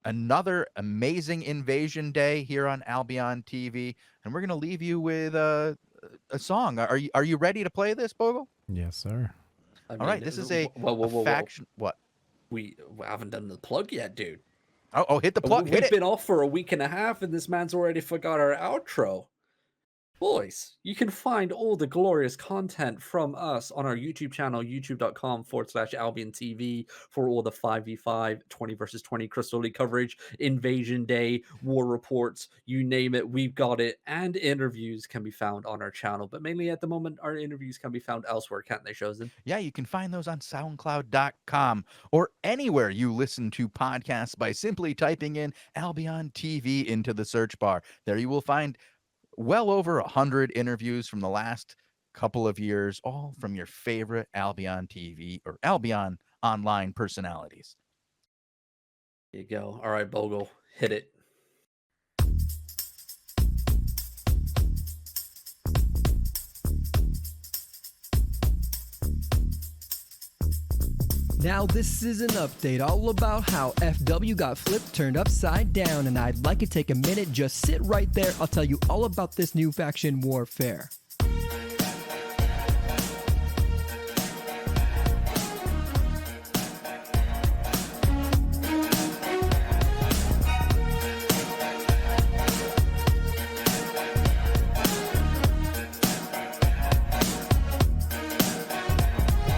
A: another amazing invasion day here on Albion TV, and we're gonna leave you with a song. Are you ready to play this, Bogul?
C: Yes, sir.
B: I
A: All right, this is a faction. What?
B: We haven't done the plug yet, dude.
A: Oh, hit the plug. Hit
B: We've
A: it.
B: been off for a week and a half, and this man's already forgot our outro. Boys, you can find all the glorious content from us on our YouTube channel, youtube.com/AlbionTV, for all the 5v5, 20 versus 20 Crystal League coverage, Invasion Day, war reports, you name it, we've got it. And interviews can be found on our channel. But mainly at the moment, our interviews can be found elsewhere, can't they, Shozen?
A: Yeah, you can find those on SoundCloud.com or anywhere you listen to podcasts by simply typing in Albion TV into the search bar. There you will find well over 100 interviews from the last couple of years, all from your favorite Albion TV or Albion Online personalities.
B: There you go. All right, Bogul, hit it.
D: Now this is an update all about how FW got flipped, turned upside down, and I'd like to take a minute, just sit right there. I'll tell you all about this new faction warfare.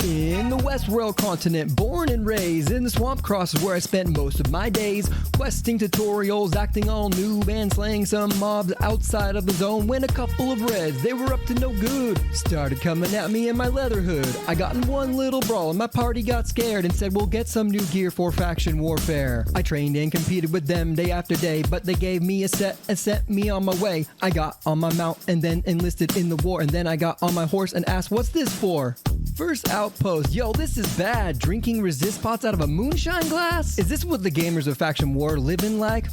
D: In the Westworld continent, born and raised in the swamp cross is where I spent most of my days. Questing tutorials, acting all noob, and slaying some mobs outside of the zone. When a couple of reds, they were up to no good, started coming at me in my leather hood. I got in one little brawl and my party got scared and said we'll get some new gear for faction warfare. I trained and competed with them day after day, but they gave me a set and sent me on my way. I got on my mount and then enlisted in the war, and then I got on my horse and asked what's this for? First outpost, yo, this is bad. Drinking resist pots out of a moonshine glass? Is this what the gamers of Faction War living like?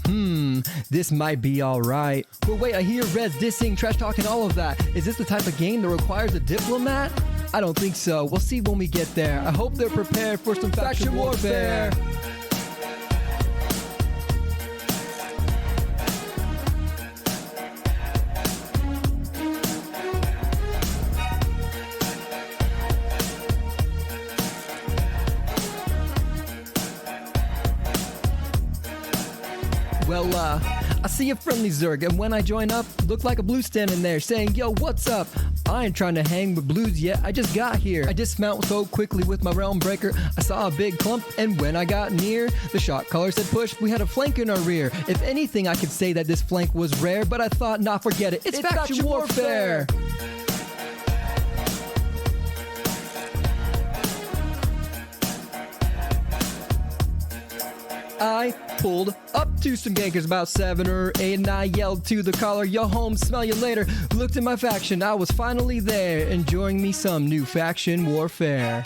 D: This might be alright. But wait, I hear Reds dissing, trash talking, all of that. Is this the type of game that requires a diplomat? I don't think so. We'll see when we get there. I hope they're prepared for some faction warfare. Well, I see a friendly Zerg, and when I join up, look like a blue standing there saying, yo, what's up? I ain't trying to hang with blues yet, I just got here. I dismount so quickly with my realm breaker, I saw a big clump, and when I got near, the shot caller said push, we had a flank in our rear. If anything, I could say that this flank was rare, but I thought, nah, forget it, it's faction warfare. I pulled up to some gankers, about 7 or 8, and I yelled to the caller, yo home, smell you later. Looked at my faction, I was finally there, enjoying me some new faction warfare.